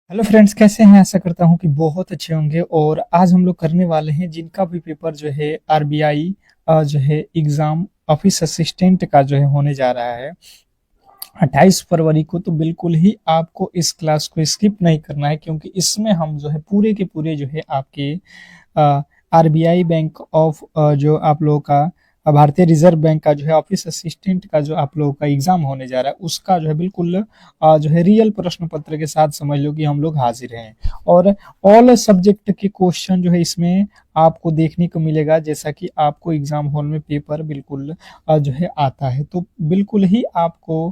Hello friends, कैसे हैं? आशा करता हूं कि बहुत अच्छे होंगे। और आज हम लोग करने वाले हैं जिनका भी पेपर जो है आरबीआई जो है एग्जाम ऑफिस असिस्टेंट का जो है होने जा रहा है 28 फरवरी को। तो बिल्कुल ही आपको इस क्लास को स्किप नहीं करना है, क्योंकि इसमें हम जो है पूरे के पूरे जो है आपके आरबीआई बैंक ऑफ जो आप लोगों का भारतीय रिजर्व बैंक का जो है ऑफिस असिस्टेंट का जो आप लोगों का एग्जाम होने जा रहा है उसका जो है बिल्कुल जो है रियल प्रश्न पत्र के साथ समझ लो कि हम लोग हाजिर हैं। और ऑल सब्जेक्ट के क्वेश्चन जो है इसमें आपको देखने को मिलेगा, जैसा कि आपको एग्जाम हॉल में पेपर बिल्कुल जो है आता है। तो बिल्कुल ही आपको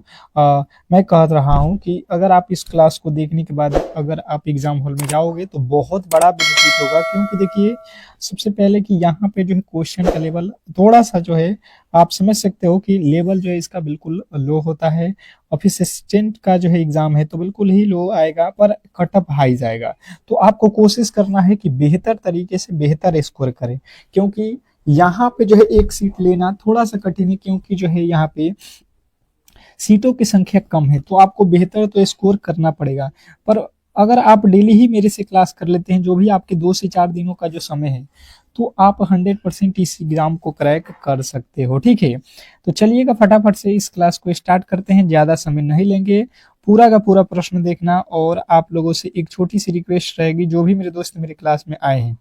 मैं कह रहा हूँ कि अगर आप इस क्लास को देखने के बाद अगर आप एग्जाम हॉल में जाओगे तो बहुत बड़ा बेनिफिट होगा, क्योंकि देखिए सबसे पहले कि यहाँ पे जो है क्वेश्चन का लेवल थोड़ा सा जो है आप समझ सकते हो कि लेवल जो है इसका बिल्कुल लो होता है। ऑफिस असिस्टेंट का जो है एग्जाम है तो बिल्कुल ही लो आएगा, पर कटअप हाई जाएगा। तो आपको कोशिश करना है कि बेहतर तरीके से बेहतर स्कोर करें, क्योंकि यहाँ पे जो है एक सीट लेना थोड़ा सा कठिन है, क्योंकि जो है यहाँ पे सीटों की संख्या कम है। तो आपको बेहतर तो स्कोर करना पड़ेगा। पर अगर आप डेली ही मेरे से क्लास कर लेते हैं, जो भी आपके 2 से 4 दिनों का जो समय है, तो आप 100% इस एग्जाम को क्रैक कर सकते हो। ठीक है, तो चलिएगा फटाफट से इस क्लास को स्टार्ट करते हैं, ज्यादा समय नहीं लेंगे। पूरा का पूरा प्रश्न देखना, और आप लोगों से एक छोटी सी रिक्वेस्ट रहेगी, जो भी मेरे दोस्त मेरे क्लास में आए हैं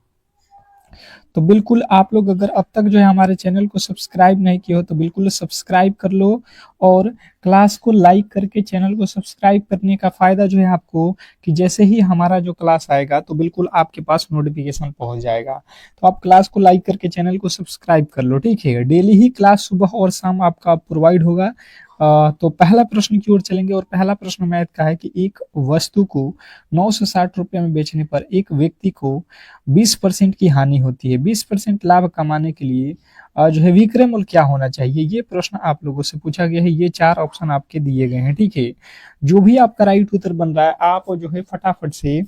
तो बिल्कुल आप लोग अगर अब तक जो है हमारे चैनल को सब्सक्राइब नहीं किए हो तो बिल्कुल सब्सक्राइब कर लो। और क्लास को लाइक करके चैनल को सब्सक्राइब करने का फायदा जो है आपको, कि जैसे ही हमारा जो क्लास आएगा तो बिल्कुल आपके पास नोटिफिकेशन पहुंच जाएगा। तो आप क्लास को लाइक करके चैनल को सब्सक्राइब कर लो। ठीक है, डेली ही क्लास सुबह और शाम आपका प्रोवाइड होगा। तो पहला प्रश्न की ओर चलेंगे, और पहला प्रश्न मैथ का है कि एक वस्तु को 960 रुपये में बेचने पर एक व्यक्ति को 20% की हानि होती है। 20% लाभ कमाने के लिए जो है विक्रय मूल्य क्या होना चाहिए? ये प्रश्न आप लोगों से पूछा गया है। ये 4 ऑप्शन आपके दिए गए हैं। ठीक है, जो भी आपका राइट उत्तर बन रहा है आप जो है फटाफट से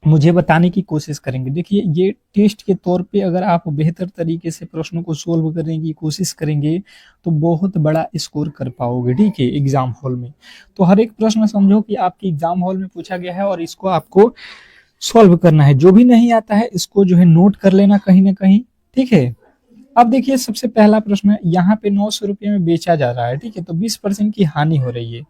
मुझे बताने की कोशिश करेंगे। देखिए, ये टेस्ट के तौर पे अगर आप बेहतर तरीके से प्रश्नों को सोल्व करने की कोशिश करेंगे तो बहुत बड़ा स्कोर कर पाओगे। ठीक है, एग्जाम हॉल में तो हर एक प्रश्न समझो कि आपके एग्जाम हॉल में पूछा गया है और इसको आपको सॉल्व करना है। जो भी नहीं आता है इसको जो है नोट कर लेना कहीं ना कहीं। ठीक है, अब देखिए सबसे पहला प्रश्न है, यहाँ पे 900 रुपये में बेचा जा रहा है। ठीक है, तो 20% की हानि हो रही है।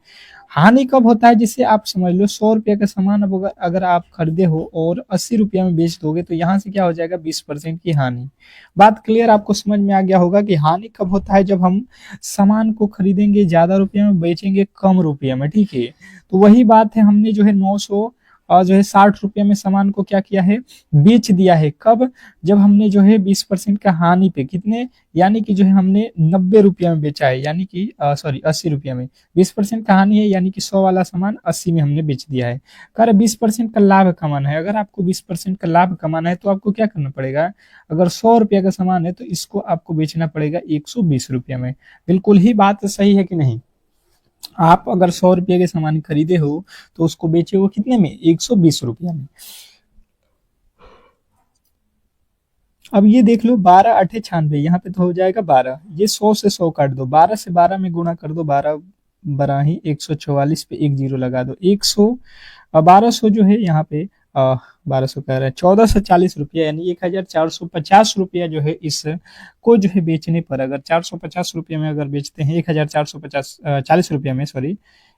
हानि कब होता है? जिससे आप समझ लो 100 रुपये का सामान अब अगर आप खरीदे हो और 80 रुपये में बेच दोगे तो यहाँ से क्या हो जाएगा? 20% की हानि। बात क्लियर? आपको समझ में आ गया होगा कि हानि कब होता है? जब हम सामान को खरीदेंगे ज्यादा रुपये में, बेचेंगे कम रुपये में। ठीक है, तो वही बात है, हमने जो है 900 और जो है 60 रुपये में सामान को क्या किया है? बेच दिया है। कब? जब हमने जो है 20% का हानि पे कितने, यानी कि जो है हमने 90 रुपये में बेचा है, यानी कि सॉरी 80 रुपये में। 20% का हानि है, यानी कि 100 वाला सामान 80 में हमने बेच दिया है। कर 20% का लाभ कमाना है। अगर आपको 20% का लाभ कमाना है तो आपको क्या करना पड़ेगा? अगर 100 रुपये का सामान है तो इसको आपको बेचना पड़ेगा 120 रुपये में। बिल्कुल ही बात सही है कि नहीं? आप अगर 100 रुपये के सामान खरीदे हो तो उसको बेचे हो कितने में? 120 रुपया में। अब ये देख लो, 12 8 96, यहाँ पे तो हो जाएगा 12। ये 100 से 100 काट दो, 12 से 12 में गुणा कर दो, 12 12 ही 144 पे एक जीरो लगा दो। 100 1200 जो है यहाँ पे 1200 कह रहा है, 1440 रुपया, यानी 1450 रुपया जो है इस को जो है बेचने पर, अगर 450 रुपये में अगर बेचते हैं, 1450 40 रुपये में, सॉरी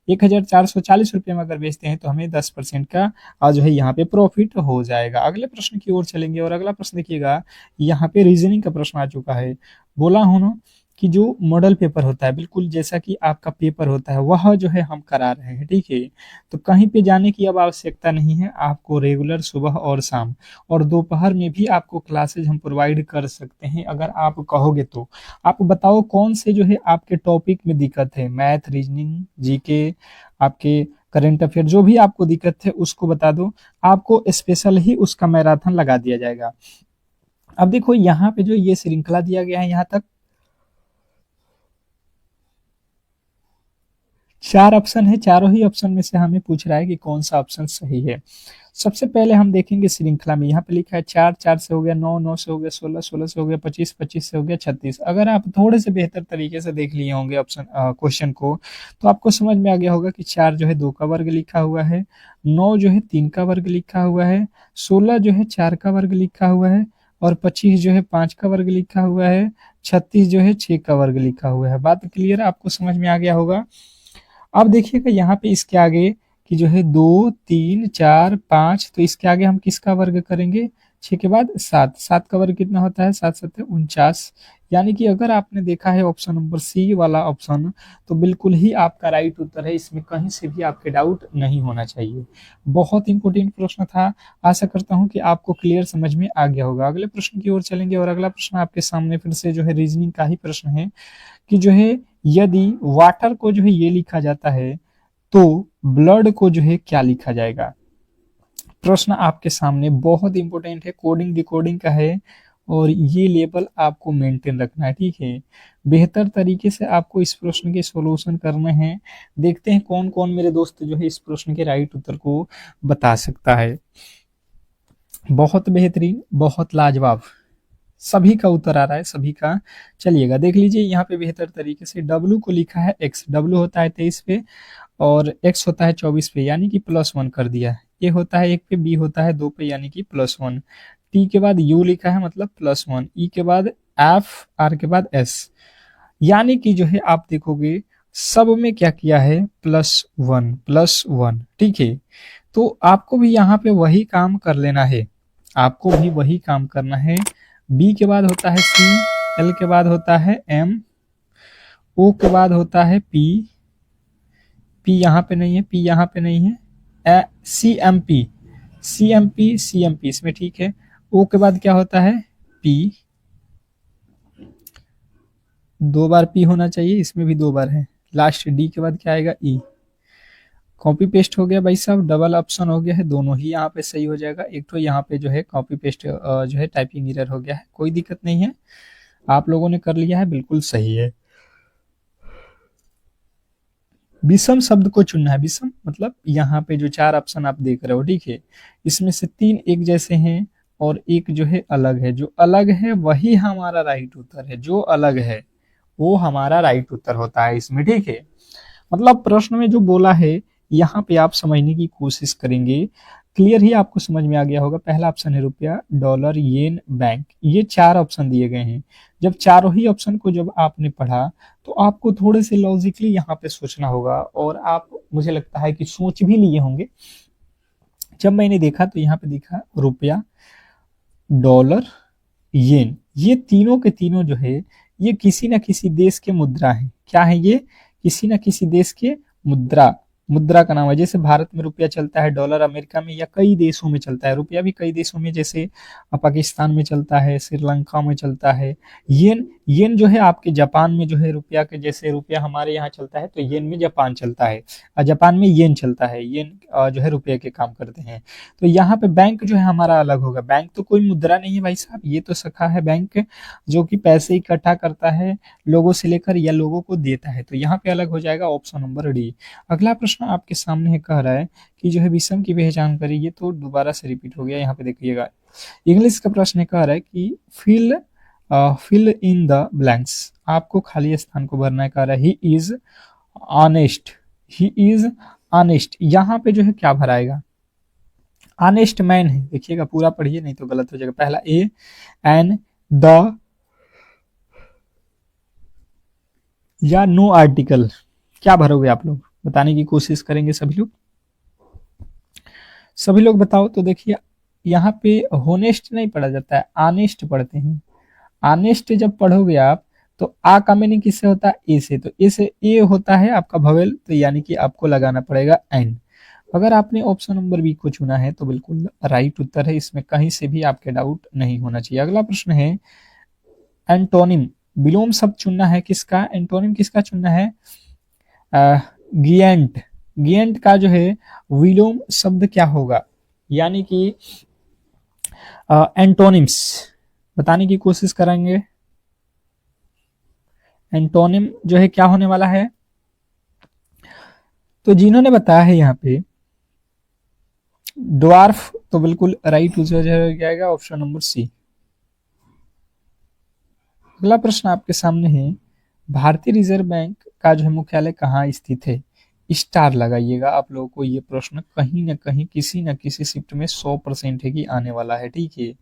1440 रुपये में अगर बेचते हैं तो हमें 10% का जो है यहाँ पे प्रॉफिट हो जाएगा। अगले प्रश्न की ओर चलेंगे, और अगला प्रश्न देखिएगा, यहाँ पे रीजनिंग का प्रश्न आ चुका है। बोला हूं ना कि जो मॉडल पेपर होता है, बिल्कुल जैसा कि आपका पेपर होता है वह जो है हम करा रहे हैं। ठीक है, तो कहीं पे जाने की अब आवश्यकता नहीं है। आपको रेगुलर सुबह और शाम और दोपहर में भी आपको क्लासेज हम प्रोवाइड कर सकते हैं, अगर आप कहोगे तो। आप बताओ कौन से जो है आपके टॉपिक में दिक्कत है? मैथ, रीजनिंग, जीके, आपके करंट अफेयर, जो भी आपको दिक्कत है उसको बता दो, आपको स्पेशल ही उसका मैराथन लगा दिया जाएगा। अब देखो यहाँ पे जो ये श्रृंखला दिया गया है यहाँ तक, चार ऑप्शन है, चारों ही ऑप्शन में से हमें पूछ रहा है कि कौन सा ऑप्शन सही है। सबसे पहले हम देखेंगे श्रृंखला में, यहाँ पे लिखा है 4, 4 से हो गया 9, 9 से हो गया 16, 16 से हो गया 25, 25 से हो गया 36। अगर आप थोड़े से बेहतर तरीके से देख लिए होंगे ऑप्शन क्वेश्चन को, तो आपको समझ में आ गया होगा कि 4 जो है 2 का वर्ग लिखा हुआ है, 9 जो है 3 का वर्ग लिखा हुआ है, 16 जो है 4 का वर्ग लिखा हुआ है, और 25 जो है 5 का वर्ग लिखा हुआ है, 36 जो है 6 का वर्ग लिखा हुआ है। बात क्लियर, आपको समझ में आ गया होगा। अब देखिएगा यहाँ पे इसके आगे कि जो है 2, 3, 4, 5, तो इसके आगे हम किसका वर्ग करेंगे? 6 के बाद 7, 7 का वर्ग कितना होता है? 7 7 49। यानी कि अगर आपने देखा है ऑप्शन नंबर सी वाला ऑप्शन, तो बिल्कुल ही आपका राइट उत्तर है, इसमें कहीं से भी आपके डाउट नहीं होना चाहिए। बहुत इंपॉर्टेंट प्रश्न था, आशा करता हूँ कि आपको क्लियर समझ में आ गया होगा। अगले प्रश्न की ओर चलेंगे, और अगला प्रश्न आपके सामने फिर से जो है रीजनिंग का ही प्रश्न है कि जो है यदि वाटर को जो है ये लिखा जाता है, तो ब्लड को जो है क्या लिखा जाएगा? प्रश्न आपके सामने बहुत इंपॉर्टेंट है, कोडिंग डिकोडिंग का है, और ये लेवल आपको मेंटेन रखना है, ठीक है। बेहतर तरीके से आपको इस प्रश्न के सॉल्यूशन करने हैं। देखते हैं कौन कौन मेरे दोस्त जो है इस प्रश्न के राइट उत्तर को बता सकता है। बहुत बेहतरीन, बहुत लाजवाब, सभी का उत्तर आ रहा है, सभी का। चलिएगा देख लीजिए यहाँ पे बेहतर तरीके से। W को लिखा है x, W होता है 23 पे, और x होता है 24 पे, यानी कि +1 कर दिया है। A होता है 1 पे, B होता है 2 पे, यानी कि +1। T के बाद U लिखा है, मतलब +1। E के बाद F, R के बाद S, यानी कि जो है आप देखोगे सब में क्या किया है? +1 +1, ठीक है। तो आपको भी यहाँ पे वही काम कर लेना है, आपको भी वही काम करना है। बी के बाद होता है सी, एल के बाद होता है एम, ओ के बाद होता है पी, पी यहाँ पे नहीं है, पी यहाँ पे नहीं है, C M P, C M P, C M P इसमें ठीक है। ओ के बाद क्या होता है? पी, 2 बार पी होना चाहिए, इसमें भी 2 बार है। लास्ट डी के बाद क्या आएगा? ई। कॉपी पेस्ट हो गया भाई साहब, डबल ऑप्शन हो गया है, दोनों ही यहाँ पे सही हो जाएगा। एक तो यहाँ पे जो है कॉपी पेस्ट जो है टाइपिंग एरर हो गया है, कोई दिक्कत नहीं है, आप लोगों ने कर लिया है, बिल्कुल सही है। विषम शब्द को चुनना है, विषम मतलब यहाँ पे जो 4 ऑप्शन आप देख रहे हो, ठीक है, इसमें से 3 एक जैसे हैं और एक जो है अलग है। जो अलग है वही हमारा राइट उत्तर है, जो अलग है वो हमारा राइट उत्तर होता है इसमें, ठीक है। मतलब प्रश्न में जो बोला है यहाँ पे आप समझने की कोशिश करेंगे, क्लियर ही आपको समझ में आ गया होगा। पहला ऑप्शन है रुपया, डॉलर, येन, बैंक, ये 4 ऑप्शन दिए गए हैं। जब चारों ही ऑप्शन को जब आपने पढ़ा, तो आपको थोड़े से लॉजिकली यहाँ पे सोचना होगा, और आप मुझे लगता है कि सोच भी लिए होंगे। जब मैंने देखा तो यहाँ पे दिखा रुपया, डॉलर, येन, ये तीनों के तीनों जो है ये किसी न किसी देश के मुद्रा है। क्या है ये? किसी न किसी देश के मुद्रा, मुद्रा का नाम है। जैसे भारत में रुपया चलता है, डॉलर अमेरिका में या कई देशों में चलता है, रुपया भी कई देशों में, जैसे पाकिस्तान में चलता है, श्रीलंका में चलता है। येन, येन जो है आपके जापान में जो है रुपया के, जैसे रुपया हमारे यहाँ चलता है तो येन में जापान चलता है, और जापान में येन चलता है। येन जो है रुपये के काम करते हैं। तो यहाँ पे बैंक जो है हमारा अलग होगा। बैंक तो कोई मुद्रा नहीं है भाई साहब, ये तो शाखा है बैंक, जो कि पैसे इकट्ठा करता है लोगों से लेकर या लोगों को देता है। तो यहाँ पे अलग हो जाएगा ऑप्शन नंबर डी। अगला प्रश्न आपके सामने है, कह रहा है कि जो है विषम की पहचान करिए। ये तो दोबारा से रिपीट हो गया, यहाँ पे देखिएगा। इंग्लिश का प्रश्न कह रहा है कि फिल इन द ब्लैंक्स, आपको खाली स्थान को भरना है। कह रहा है he is honest, he is honest, यहाँ पे जो है क्या भराएगा? ऑनेस्ट मैन है, देखिएगा पूरा पढ़िए नहीं तो गलत हो जाएगा। पहला ए, एन, द, या नो आर्टिकल, क्या भरोगे आप लोग? बताने की कोशिश करेंगे सभी लोग, सभी लोग बताओ। तो देखिए यहाँ पे होनेस्ट नहीं पढ़ा जाता है, ऑनेस्ट पढ़ते हैं। ऑनेस्ट जब पढ़ोगे आप, तो आ का मीनिंग किससे होता है? ए से, तो ए से ए होता है आपका भवेल, तो यानी कि आपको लगाना पड़ेगा एन। अगर आपने ऑप्शन नंबर बी को चुना है तो बिल्कुल राइट उत्तर है, इसमें कहीं से भी आपके डाउट नहीं होना चाहिए। अगला प्रश्न है एंटोनिम, विलोम शब्द चुनना है किसका? एंटोनिम किसका चुनना है? गियंट, गियंट का जो है विलोम शब्द क्या होगा? यानी कि एंटोनिम्स बताने की कोशिश करेंगे। एंटोनिम जो है क्या होने वाला है? तो जिन्होंने बताया है यहाँ पे ड्वार्फ, तो बिल्कुल राइट आंसर जाएगा ऑप्शन नंबर सी। अगला प्रश्न आपके सामने है, भारतीय रिजर्व बैंक का जो है मुख्यालय कहाँ स्थित है? स्टार लगाइएगा, आप लोगों को ये प्रश्न कहीं ना कहीं किसी न किसी शिफ्ट में 100% है कि आने वाला है, ठीक है।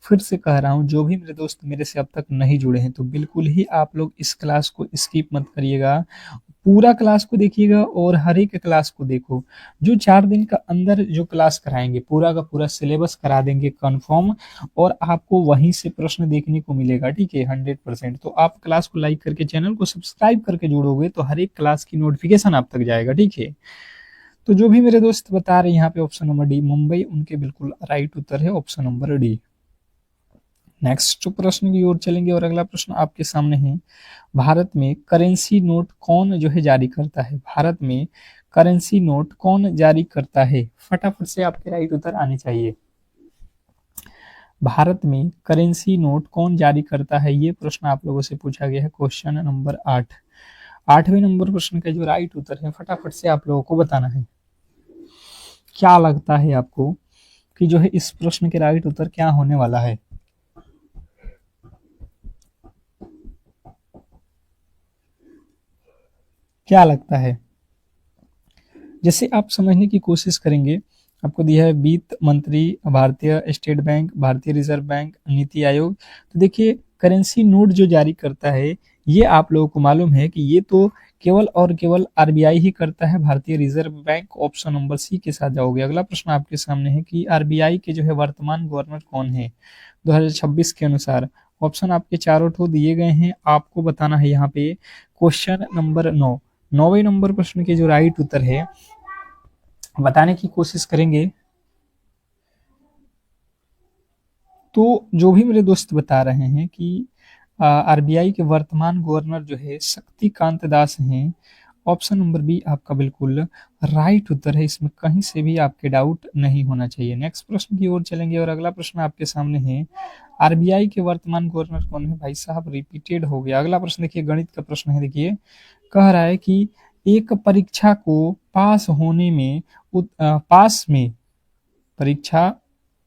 फिर से कह रहा हूँ, जो भी मेरे दोस्त मेरे से अब तक नहीं जुड़े हैं तो बिल्कुल ही आप लोग इस क्लास को स्किप मत करिएगा, पूरा क्लास को देखिएगा और हर एक क्लास को देखो। जो 4 दिन का अंदर जो क्लास कराएंगे पूरा का पूरा सिलेबस करा देंगे कंफर्म, और आपको वहीं से प्रश्न देखने को मिलेगा, ठीक है, 100%। तो आप क्लास को लाइक करके चैनल को सब्सक्राइब करके जुड़ोगे तो हर एक क्लास की नोटिफिकेशन आप तक जाएगा, ठीक है। तो जो भी मेरे दोस्त बता रहे हैं यहाँ पे ऑप्शन नंबर डी मुंबई, उनके बिल्कुल राइट उत्तर है ऑप्शन नंबर डी। नेक्स्ट प्रश्न की ओर चलेंगे और अगला प्रश्न आपके सामने है, भारत में करेंसी नोट कौन जो है जारी करता है? भारत में करेंसी नोट कौन जारी करता है? फटाफट से आपके राइट उत्तर आने चाहिए। भारत में करेंसी नोट कौन जारी करता है, ये प्रश्न आप लोगों से पूछा गया है, क्वेश्चन नंबर 8। 8वें नंबर प्रश्न का जो राइट उत्तर है फटाफट से आप लोगों को बताना है। क्या लगता है आपको कि जो है इस प्रश्न के राइट उत्तर क्या होने वाला है? क्या लगता है? जैसे आप समझने की कोशिश करेंगे, आपको दिया है वित्त मंत्री, भारतीय स्टेट बैंक, भारतीय रिजर्व बैंक, नीति आयोग। तो देखिए करेंसी नोट जो जारी करता है ये आप लोगों को मालूम है कि ये तो केवल और केवल आरबीआई ही करता है, Bharatiya Reserve Bank. Option number C के साथ जाओगे। अगला प्रश्न आपके सामने है कि आरबीआई के जो है वर्तमान गवर्नर कौन है 2026 के अनुसार? ऑप्शन आपके चारों ठो दिए गए हैं, आपको बताना है यहाँ पे। क्वेश्चन नंबर 9, 9वें नंबर प्रश्न के जो राइट उत्तर है बताने की कोशिश करेंगे। तो जो भी मेरे दोस्त बता रहे हैं कि आरबीआई के वर्तमान गवर्नर जो है शक्तिकांत दास हैं। ऑप्शन नंबर बी आपका बिल्कुल राइट उत्तर है, इसमें कहीं से भी आपके डाउट नहीं होना चाहिए। नेक्स्ट प्रश्न की ओर चलेंगे और अगला प्रश्न आपके सामने है, आरबीआई के वर्तमान गवर्नर कौन है? भाई साहब रिपीटेड हो गया। अगला प्रश्न देखिए, गणित का प्रश्न है। देखिए कह रहा है कि एक परीक्षा को पास होने में परीक्षा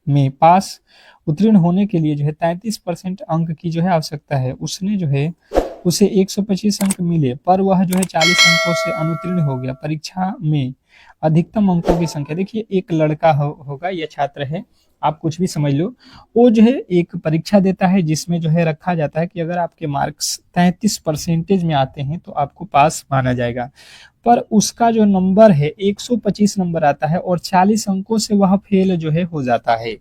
में पास उत्तीर्ण होने के लिए जो है 33% अंक की जो है आवश्यकता है। उसने जो है उसे 125 अंक मिले पर वह जो है 40 अंकों से अनुत्तीर्ण हो गया। परीक्षा में अधिकतम अंकों की संख्या, देखिए एक लड़का होगा या छात्र है, आप कुछ भी समझ लो, वो जो है एक परीक्षा देता है जिसमें जो है रखा जाता है कि अगर आपके मार्क्स 33% में आते हैं तो आपको पास माना जाएगा। पर उसका जो नंबर है 125 नंबर आता है और 40 अंकों से वह फेल जो है हो जाता है।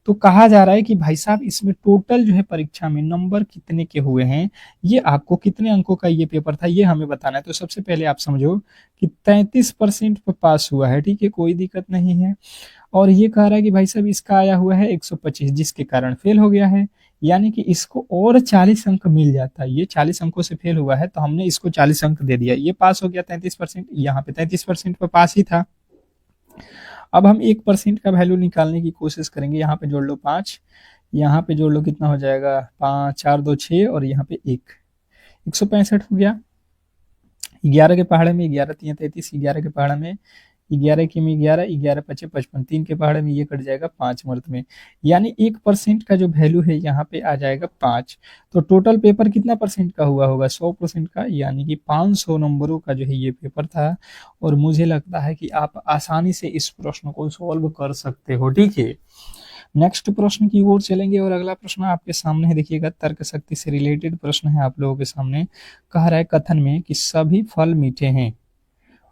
तो कहा जा रहा है कि भाई साहब इसमें टोटल जो है परीक्षा में नंबर कितने के हुए हैं, ये आपको कितने अंकों का ये पेपर था ये हमें बताना है। तो सबसे पहले आप समझो कि 33% पे पास हुआ है, ठीक है, कोई दिक्कत नहीं है। और ये कह रहा है कि भाई साहब इसका आया हुआ है 125 जिसके कारण फेल हो गया है, यानी कि इसको और 40 अंक मिल जाता है। ये 40 अंकों से फेल हुआ है तो हमने इसको 40 अंक दे दिया, ये पास हो गया 33%, यहाँ पे 33% पे पास ही था। अब हम 1% का वैल्यू निकालने की कोशिश करेंगे। यहाँ पे जोड़ लो 5, यहाँ पे जोड़ लो कितना हो जाएगा 5, 4, 2, 6 और यहाँ पे 165 हो गया। 11 के पहाड़े में 11 3 33, 11 के पहाड़े में 11 की में 11, 11 5 55, 3 के पहाड़े में ये कट जाएगा 5 मर्द में, यानी 1% का जो वैल्यू है यहाँ पे आ जाएगा 5। तो टोटल पेपर कितना परसेंट का हुआ होगा? 100% का, यानी कि 500 नंबरों का जो है ये पेपर था। और मुझे लगता है कि आप आसानी से इस प्रश्न को सॉल्व कर सकते हो, ठीक है। नेक्स्ट प्रश्न की ओर चलेंगे और अगला प्रश्न आपके सामने है। देखिएगा तर्क शक्ति से रिलेटेड प्रश्न है आप लोगों के सामने। कह रहा है कथन में कि सभी फल मीठे हैं,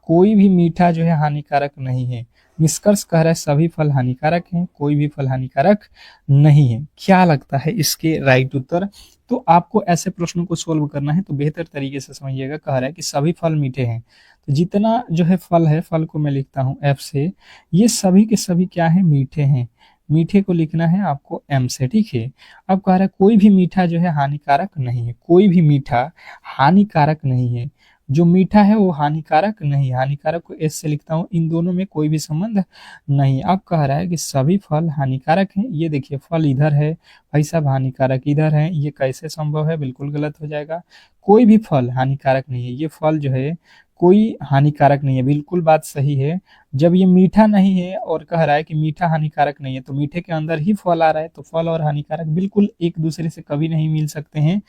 कोई भी मीठा जो है हानिकारक नहीं है। निष्कर्ष कह रहा है सभी फल हानिकारक हैं, कोई भी फल हानिकारक नहीं है। क्या लगता है इसके राइट उत्तर? तो आपको ऐसे प्रश्नों को सोल्व करना है तो बेहतर तरीके से समझिएगा। कह रहा है कि सभी फल मीठे हैं, तो जितना जो है फल है, फल को मैं लिखता हूं एफ से, ये सभी के सभी क्या है? मीठे हैं। मीठे को लिखना है आपको एम से, ठीक है। अब कह रहा है कोई भी मीठा जो है हानिकारक नहीं है, कोई भी मीठा हानिकारक नहीं है। जो मीठा है वो हानिकारक नहीं, हानिकारक को एस से लिखता हूँ, इन दोनों में कोई भी संबंध नहीं। अब कह रहा है कि सभी फल हानिकारक हैं। ये देखिए फल इधर है, भाई साहब हानिकारक इधर है, ये कैसे संभव है? बिल्कुल गलत हो जाएगा। कोई भी फल हानिकारक नहीं है, ये फल जो है कोई हानिकारक नहीं है। बिल्कुल बात सही है। जब ये मीठा नहीं है और कह रहा है कि मीठा हानिकारक नहीं है, तो मीठे के अंदर ही फल आ रहा है, तो फल और हानिकारक बिल्कुल एक दूसरे से कभी नहीं मिल सकते हैं।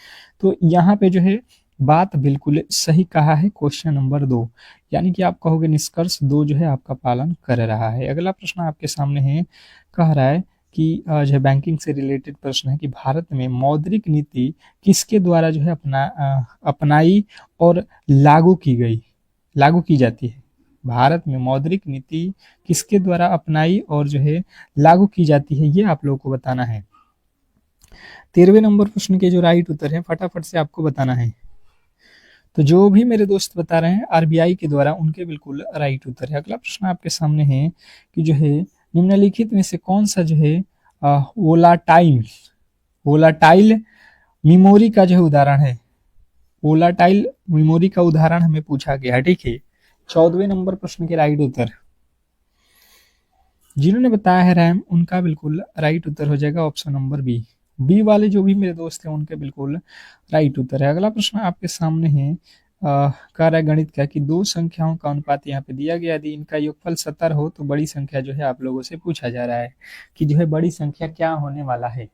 तो यहाँ पे जो है बात बिल्कुल सही कहा है क्वेश्चन नंबर 2, यानी कि आप कहोगे निष्कर्ष 2 जो है आपका पालन कर रहा है। अगला प्रश्न आपके सामने है, कह रहा है कि जो है बैंकिंग से रिलेटेड प्रश्न है कि भारत में मौद्रिक नीति किसके द्वारा जो है अपनाई और लागू की जाती है। भारत में मौद्रिक नीति किसके द्वारा अपनाई और जो है लागू की जाती है, ये आप लोगों को बताना है। 13वें नंबर प्रश्न के जो राइट उत्तर है फटाफट से आपको बताना है। तो जो भी मेरे दोस्त बता रहे हैं आरबीआई के द्वारा, उनके बिल्कुल राइट उत्तर है। अगला प्रश्न आपके सामने है कि जो है निम्नलिखित में से कौन सा जो है वोलाटाइल मेमोरी का जो है उदाहरण है। वोलाटाइल मेमोरी का उदाहरण हमें पूछा गया है, ठीक है। 14वें नंबर प्रश्न के राइट उत्तर जिन्होंने बताया है रैम, उनका बिल्कुल राइट उत्तर हो जाएगा ऑप्शन नंबर बी वाले जो भी मेरे दोस्त हैं उनके बिल्कुल राइट उत्तर है। अगला प्रश्न आपके सामने है कार्य गणित का कि दो संख्याओं का अनुपात यहाँ पे दिया गया, यदि इनका योगफल 70 हो तो बड़ी संख्या जो है आप लोगों से पूछा जा रहा है कि जो है बड़ी संख्या क्या होने वाला है,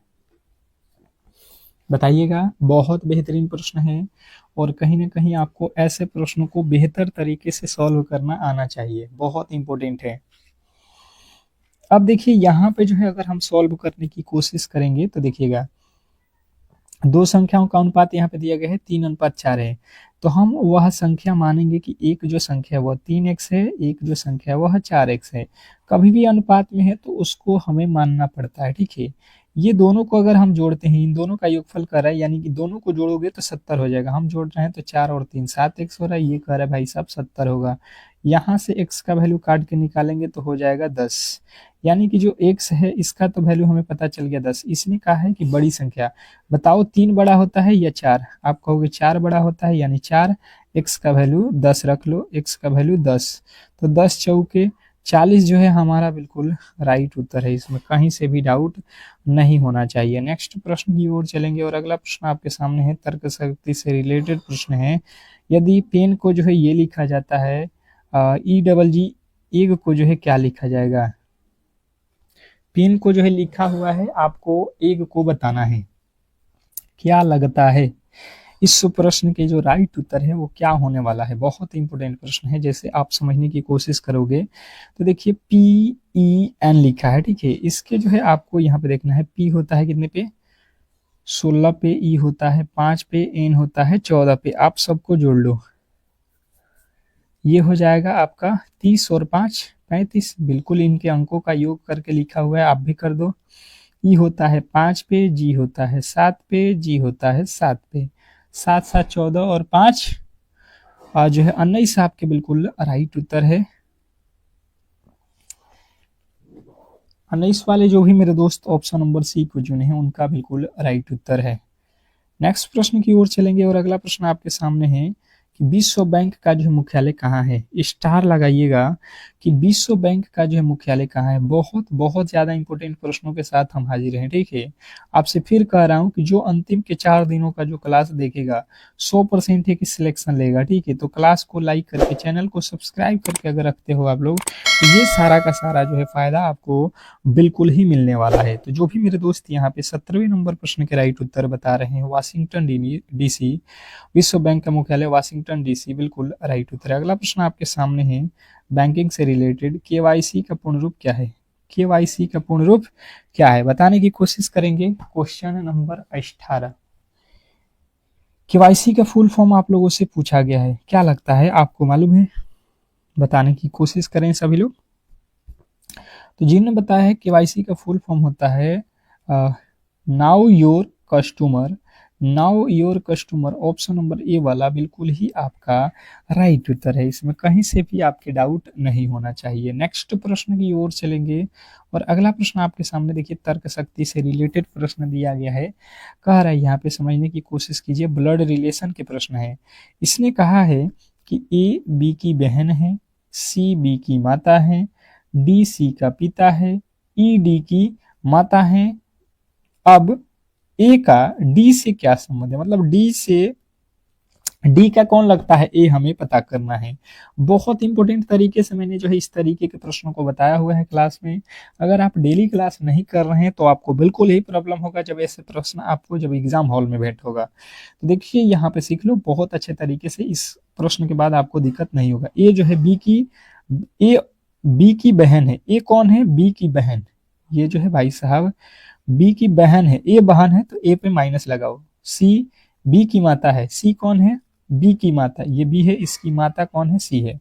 बताइएगा। बहुत बेहतरीन प्रश्न है और कहीं ना कहीं आपको ऐसे प्रश्नों को बेहतर तरीके से सॉल्व करना आना चाहिए, बहुत इंपॉर्टेंट है। अब देखिए यहाँ पे जो है अगर हम सॉल्व करने की कोशिश करेंगे तो देखिएगा दो संख्याओं का अनुपात यहाँ पे दिया गया है 3:4 है, तो हम वह संख्या मानेंगे कि एक जो संख्या वह 3x है, एक जो संख्या वह 4x है। कभी भी अनुपात में है तो उसको हमें मानना पड़ता है, ठीक है। ये दोनों को अगर हम जोड़ते हैं, इन दोनों का योगफल कर रहा है, यानी कि दोनों को जोड़ोगे तो 70 हो जाएगा। हम जोड़ रहे हैं तो 4 और 3 7x हो रहा है, ये कह रहा है भाई साहब 70 होगा। यहाँ से x का वैल्यू काट के निकालेंगे तो हो जाएगा 10, यानी कि जो x है इसका तो वैल्यू हमें पता चल गया 10। इसने कहा है कि बड़ी संख्या, बताओ 3 बड़ा होता है या 4, आप कहोगे 4 बड़ा होता है, यानी 4, x का वैल्यू 10 रख लो, x का वैल्यू 10, तो 10 चौके 40 जो है हमारा बिल्कुल राइट उत्तर है, इसमें कहीं से भी डाउट नहीं होना चाहिए। नेक्स्ट प्रश्न की ओर चलेंगे और अगला प्रश्न आपके सामने है तर्क शक्ति से रिलेटेड प्रश्न है। यदि पेन को जो है ये लिखा जाता है EGG, एग को जो है क्या लिखा जाएगा। पेन को जो है लिखा हुआ है, आपको एग को बताना है, क्या लगता है इस प्रश्न के जो राइट उत्तर है वो क्या होने वाला है। बहुत इंपॉर्टेंट प्रश्न है, जैसे आप समझने की कोशिश करोगे तो देखिए PEN लिखा है, ठीक है। इसके जो है आपको यहाँ पे देखना है, P होता है कितने पे 16 पे, E होता है 5 पे, N होता है 14 पे। आप सबको जोड़ लो, ये हो जाएगा आपका 30 और 5 35, बिल्कुल इनके अंकों का योग करके लिखा हुआ है, आप भी कर दो। E होता है 5 पे, G होता है 7 पे, G होता है 7 पे, 7 7 14 और 5 जो है 19 आपके बिल्कुल राइट उत्तर है। 19 वाले जो भी मेरे दोस्त ऑप्शन नंबर सी को चुने हैं उनका बिल्कुल राइट उत्तर है। नेक्स्ट प्रश्न की ओर चलेंगे और अगला प्रश्न आपके सामने है कि विश्व बैंक का जो है मुख्यालय कहाँ है। स्टार लगाइएगा कि विश्व बैंक का जो है मुख्यालय कहाँ है। बहुत बहुत ज्यादा इंपॉर्टेंट प्रश्नों के साथ हम हाजिर हैं, ठीक है। आपसे फिर कह रहा हूँ कि जो अंतिम के 4 दिनों का जो क्लास देखेगा 100% है कि सिलेक्शन लेगा, ठीक है। तो क्लास को लाइक करके चैनल को सब्सक्राइब करके अगर रखते हो आप लोग, तो ये सारा का सारा जो है फायदा आपको बिल्कुल ही मिलने वाला है। तो जो भी मेरे दोस्त यहाँ पे 17वें नंबर प्रश्न के राइट उत्तर बता रहे हैं, वाशिंगटन DC, विश्व बैंक का मुख्यालय वाशिंगटन DC, बिल्कुल राइट उत्तर है। अगला प्रश्न आपके सामने है बैंकिंग से रिलेटेड, KYC का पूर्ण रूप क्या है। KYC का पूर्ण रूप क्या है बताने की कोशिश करेंगे। क्वेश्चन नंबर 18, KYC का फुल फॉर्म आप लोगों से पूछा गया है, क्या लगता है आपको मालूम है, बताने की कोशिश करें सभी लोग। तो जिन्होंने बताया है KYC का फुल फॉर्म होता है now your customer, option number ए वाला बिल्कुल ही आपका राइट उत्तर है, इसमें कहीं से भी आपके डाउट नहीं होना चाहिए। नेक्स्ट प्रश्न की ओर चलेंगे और अगला प्रश्न आपके सामने देखिए तर्क शक्ति से रिलेटेड प्रश्न दिया गया है। कह रहा है यहाँ पे समझने की कोशिश कीजिए, ब्लड रिलेशन के प्रश्न है। इसने कहा है कि A B की बहन है, C B की माता है, D C का पिता है, E D की माता है। अब ए का डी से क्या संबंध है, मतलब डी से डी का कौन लगता है, ए हमें पता करना है। बहुत इंपॉर्टेंट तरीके से मैंने जो है इस तरीके के प्रश्नों को बताया हुआ है क्लास में। अगर आप डेली क्लास नहीं कर रहे हैं तो आपको बिल्कुल ही प्रॉब्लम होगा जब ऐसे प्रश्न आपको जब एग्जाम हॉल में भेंट होगा। तो देखिए यहाँ पे सीख लो बहुत अच्छे तरीके से, इस प्रश्न के बाद आपको दिक्कत नहीं होगा। ए जो है ए बी की बहन है। ए कौन है, बी की बहन। ये जो है भाई साहब बी की बहन है, ए बहन है तो ए पे माइनस लगाओ। सी बी की माता है, सी कौन है, बी की माता, ये बी है, इसकी माता कौन है, सी है।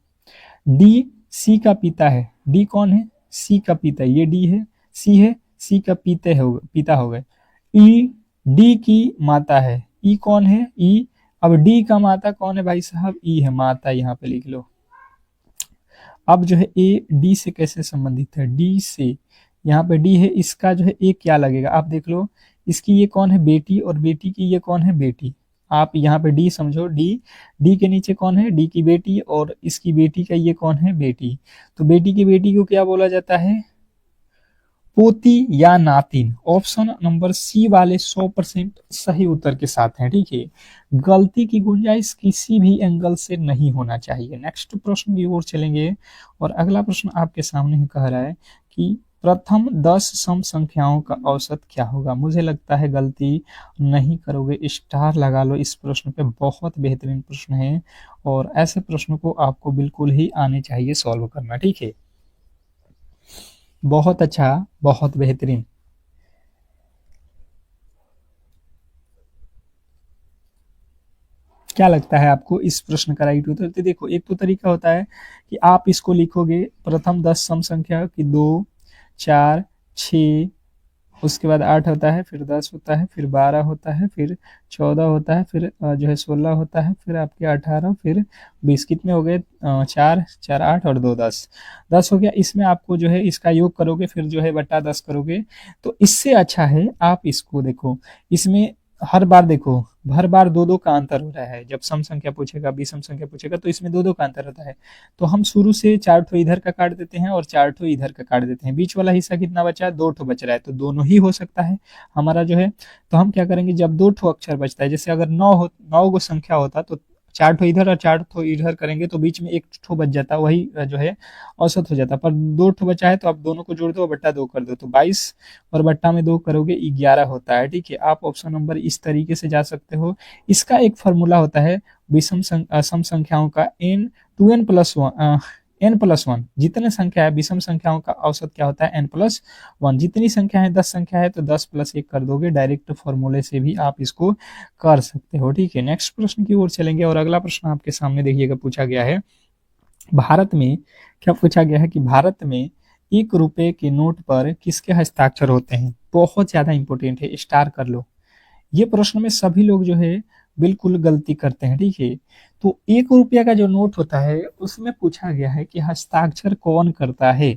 डी सी का पिता है, डी कौन है, सी का पिता, ये डी है, सी है, सी का पिता हो गए। ई डी की माता है, ई कौन है, ई। अब डी का माता कौन है भाई साहब, ई है माता, यहाँ पे लिख लो। अब जो है ए डी से कैसे संबंधित है, डी से, यहाँ पे डी है, इसका जो है ए क्या लगेगा, आप देख लो। इसकी ये कौन है, बेटी, और बेटी की ये कौन है, बेटी। आप यहाँ पे डी समझो, डी, डी के नीचे कौन है, डी की बेटी, और इसकी बेटी का ये कौन है, बेटी। तो बेटी की बेटी को क्या बोला जाता है, पोती या नातिन। ऑप्शन नंबर सी वाले 100% सही उत्तर के साथ हैं, ठीक है। गलती की गुंजाइश किसी भी एंगल से नहीं होना चाहिए। नेक्स्ट प्रश्न की ओर चलेंगे और अगला प्रश्न आपके सामने कह रहा है कि प्रथम 10 सम संख्याओं का औसत क्या होगा। मुझे लगता है गलती नहीं करोगे, स्टार लगा लो इस प्रश्न पे, बहुत बेहतरीन प्रश्न है और ऐसे प्रश्नों को आपको बिल्कुल ही आने चाहिए सॉल्व करना, ठीक है। बहुत अच्छा, बहुत बेहतरीन। क्या लगता है आपको इस प्रश्न का राइट उत्तर। तो देखो एक तो तरीका होता है कि आप इसको लिखोगे प्रथम 10 सम संख्या की 2, 4, 6, उसके बाद 8 होता है, फिर 10 होता है, फिर 12 होता है, फिर 14 होता है, फिर जो है 16 होता है, फिर आपके 18, फिर 20। कितने हो गए, 4, 4, 8 और 2, 10। 10 हो गया। इसमें आपको जो है इसका योग करोगे, फिर जो है बटा 10 करोगे। तो इससे अच्छा है आप इसको देखो, इसमें हर बार देखो, हर बार दो दो का अंतर हो रहा है। जब सम संख्या पूछेगा, विषम संख्या पूछेगा तो इसमें दो दो का अंतर होता है। तो हम शुरू से 4 ठो इधर का काट देते हैं और 4 ठो इधर का काट देते हैं। बीच वाला हिस्सा कितना बचा है, 2 ठो बच रहा है, तो दोनों ही हो सकता है हमारा जो है। तो हम क्या करेंगे, जब 2 ठो अक्षर बचता है, जैसे अगर 9 गो संख्या होता तो 4 ठो इधर और 4 ठो इधर करेंगे तो बीच में 1 ठो बच जाता, वही जो है औसत हो जाता। पर 2 ठो बचा है तो आप दोनों को जोड़ दो, बट्टा 2 कर दो, तो 22 और बट्टा में 2 करोगे 11 होता है, ठीक है। आप ऑप्शन नंबर इस तरीके से जा सकते हो। इसका एक फॉर्मूला होता है सम संख्याओं का, n+1, जितने संख्या है विषम संख्याओं का औसत क्या होता है, n+1। जितनी संख्या है 10 संख्या है तो 10+1 कर दोगे, डायरेक्ट फॉर्मूले से भी आप इसको कर सकते हो, ठीक है। नेक्स्ट प्रश्न की ओर चलेंगे और अगला प्रश्न आपके सामने देखिएगा पूछा गया है, भारत में क्या पूछा गया है कि भारत में 1 रुपए के नोट पर किसके हस्ताक्षर होते हैं। बहुत ज्यादा इंपॉर्टेंट है, स्टार कर लो। ये प्रश्न में सभी लोग जो है बिल्कुल गलती करते हैं, ठीक है। तो 1 रुपया का जो नोट होता है उसमें पूछा गया है कि हस्ताक्षर कौन करता है।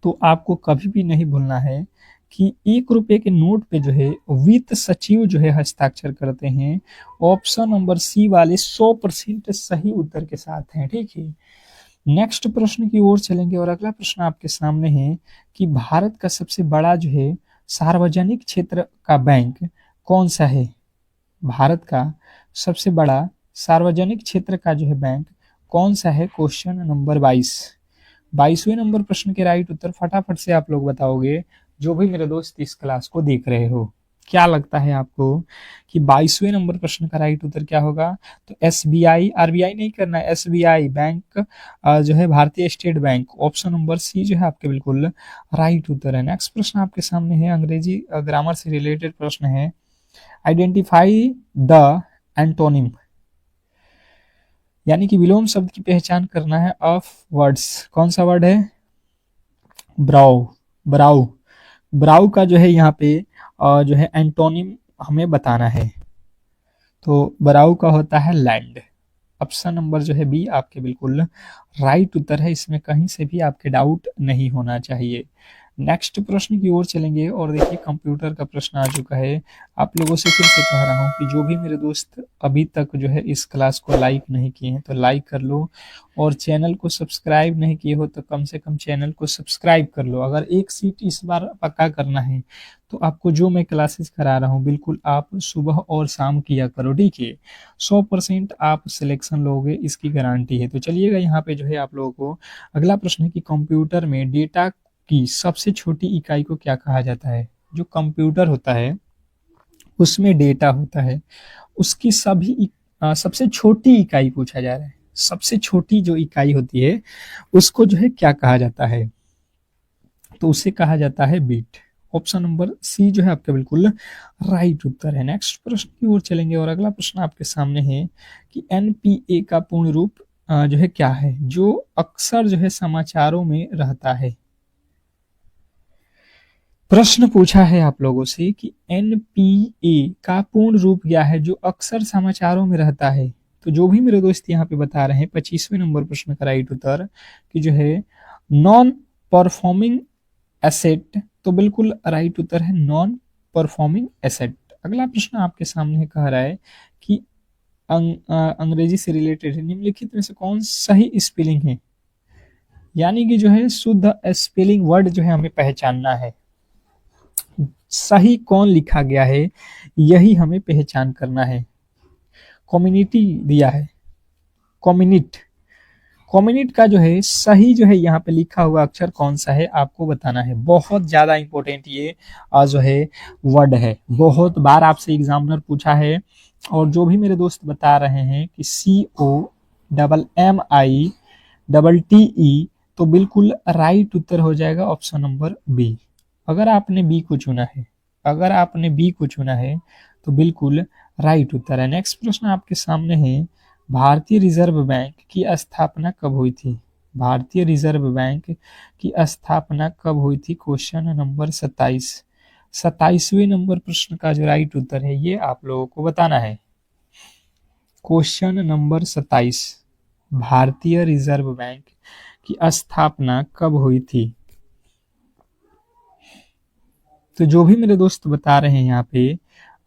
तो आपको कभी भी नहीं भूलना है कि 1 रुपए के नोट पे जो है वित्त सचिव जो है हस्ताक्षर करते हैं। ऑप्शन नंबर सी वाले 100% सही उत्तर के साथ हैं, ठीक है। नेक्स्ट प्रश्न की ओर चलेंगे और अगला प्रश्न आपके सामने है कि भारत का सबसे बड़ा जो है सार्वजनिक क्षेत्र का बैंक कौन सा है। भारत का सबसे बड़ा सार्वजनिक क्षेत्र का जो है बैंक कौन सा है, क्वेश्चन नंबर 22। 22वें नंबर प्रश्न के राइट उत्तर फटाफट से आप लोग बताओगे, जो भी मेरे दोस्त इस क्लास को देख रहे हो। क्या लगता है आपको कि 22वें नंबर प्रश्न का राइट उत्तर क्या होगा। तो एसबीआई, आरबीआई नहीं करना है, एसबीआई बैंक जो है Bharatiya State Bank. Option number C जो है आपके बिल्कुल राइट उत्तर है। नेक्स्ट प्रश्न आपके सामने है, अंग्रेजी ग्रामर से रिलेटेड प्रश्न है। आइडेंटिफाई द एंटोनिम, यानी कि विलोम शब्द की पहचान करना है ऑफ वर्ड्स। कौन सा वर्ड है, ब्राउ, ब्राउ। ब्राउ का जो है यहाँ पे जो है एंटोनिम हमें बताना है। तो ब्राउ का होता है लैंड। ऑप्शन नंबर जो है बी आपके बिल्कुल राइट उत्तर है, इसमें कहीं से भी आपके डाउट नहीं होना चाहिए। नेक्स्ट प्रश्न की ओर चलेंगे और देखिए कंप्यूटर का प्रश्न आ चुका है। आप लोगों से फिर से कह रहा हूँ कि जो भी मेरे दोस्त अभी तक जो है इस क्लास को लाइक नहीं किए हैं तो लाइक कर लो, और चैनल को सब्सक्राइब नहीं किए हो तो कम से कम चैनल को सब्सक्राइब कर लो। अगर एक सीट इस बार पक्का करना है तो आपको जो मैं क्लासेस करा रहा हूँ बिल्कुल आप सुबह और शाम किया करो, ठीक है। 100% आप सिलेक्शन लोगे, इसकी गारंटी है। तो चलिएगा यहाँ पे जो है आप लोगों को अगला प्रश्न है कि कंप्यूटर में डेटा की सबसे छोटी इकाई को क्या कहा जाता है। जो कंप्यूटर होता है उसमें डेटा होता है, उसकी सबसे छोटी इकाई पूछा जा रहा है। सबसे छोटी जो इकाई होती है उसको जो है क्या कहा जाता है, तो उसे कहा जाता है बिट। ऑप्शन नंबर सी जो है आपका बिल्कुल राइट उत्तर है। नेक्स्ट प्रश्न की ओर चलेंगे और अगला प्रश्न आपके सामने है कि एनपीए का पूर्ण रूप जो है क्या है, जो अक्सर जो है समाचारों में रहता है। प्रश्न पूछा है आप लोगों से कि एनपीए का पूर्ण रूप क्या है जो अक्सर समाचारों में रहता है। तो जो भी मेरे दोस्त यहाँ पे बता रहे हैं 25वें नंबर प्रश्न का राइट उत्तर कि जो है नॉन परफॉर्मिंग एसेट, तो बिल्कुल राइट उत्तर है नॉन परफॉर्मिंग एसेट। अगला प्रश्न आपके सामने कह रहा है कि अंग्रेजी से रिलेटेड है, निम्नलिखित में से कौन सही स्पेलिंग है। यानी कि जो है शुद्ध स्पेलिंग वर्ड जो है हमें पहचानना है, सही कौन लिखा गया है यही हमें पहचान करना है। कम्युनिटी दिया है, कम्युनिट, कम्युनिट का जो है सही जो है यहाँ पे लिखा हुआ अक्षर कौन सा है आपको बताना है। बहुत ज्यादा इंपॉर्टेंट ये जो है वर्ड है, बहुत बार आपसे एग्जामिनर पूछा है। और जो भी मेरे दोस्त बता रहे हैं कि COMMITTE, तो बिल्कुल राइट उत्तर हो जाएगा ऑप्शन नंबर बी। अगर आपने बी को चुना है, अगर आपने बी को चुना है तो बिल्कुल राइट उत्तर है। नेक्स्ट प्रश्न आपके सामने है, भारतीय रिजर्व बैंक की स्थापना कब हुई थी। भारतीय रिजर्व बैंक की स्थापना कब हुई थी, क्वेश्चन नंबर 27। 27वें नंबर प्रश्न का जो राइट उत्तर है ये आप लोगों को बताना है। क्वेश्चन नंबर 27, भारतीय रिजर्व बैंक की स्थापना कब हुई थी। तो जो भी मेरे दोस्त बता रहे हैं यहाँ पे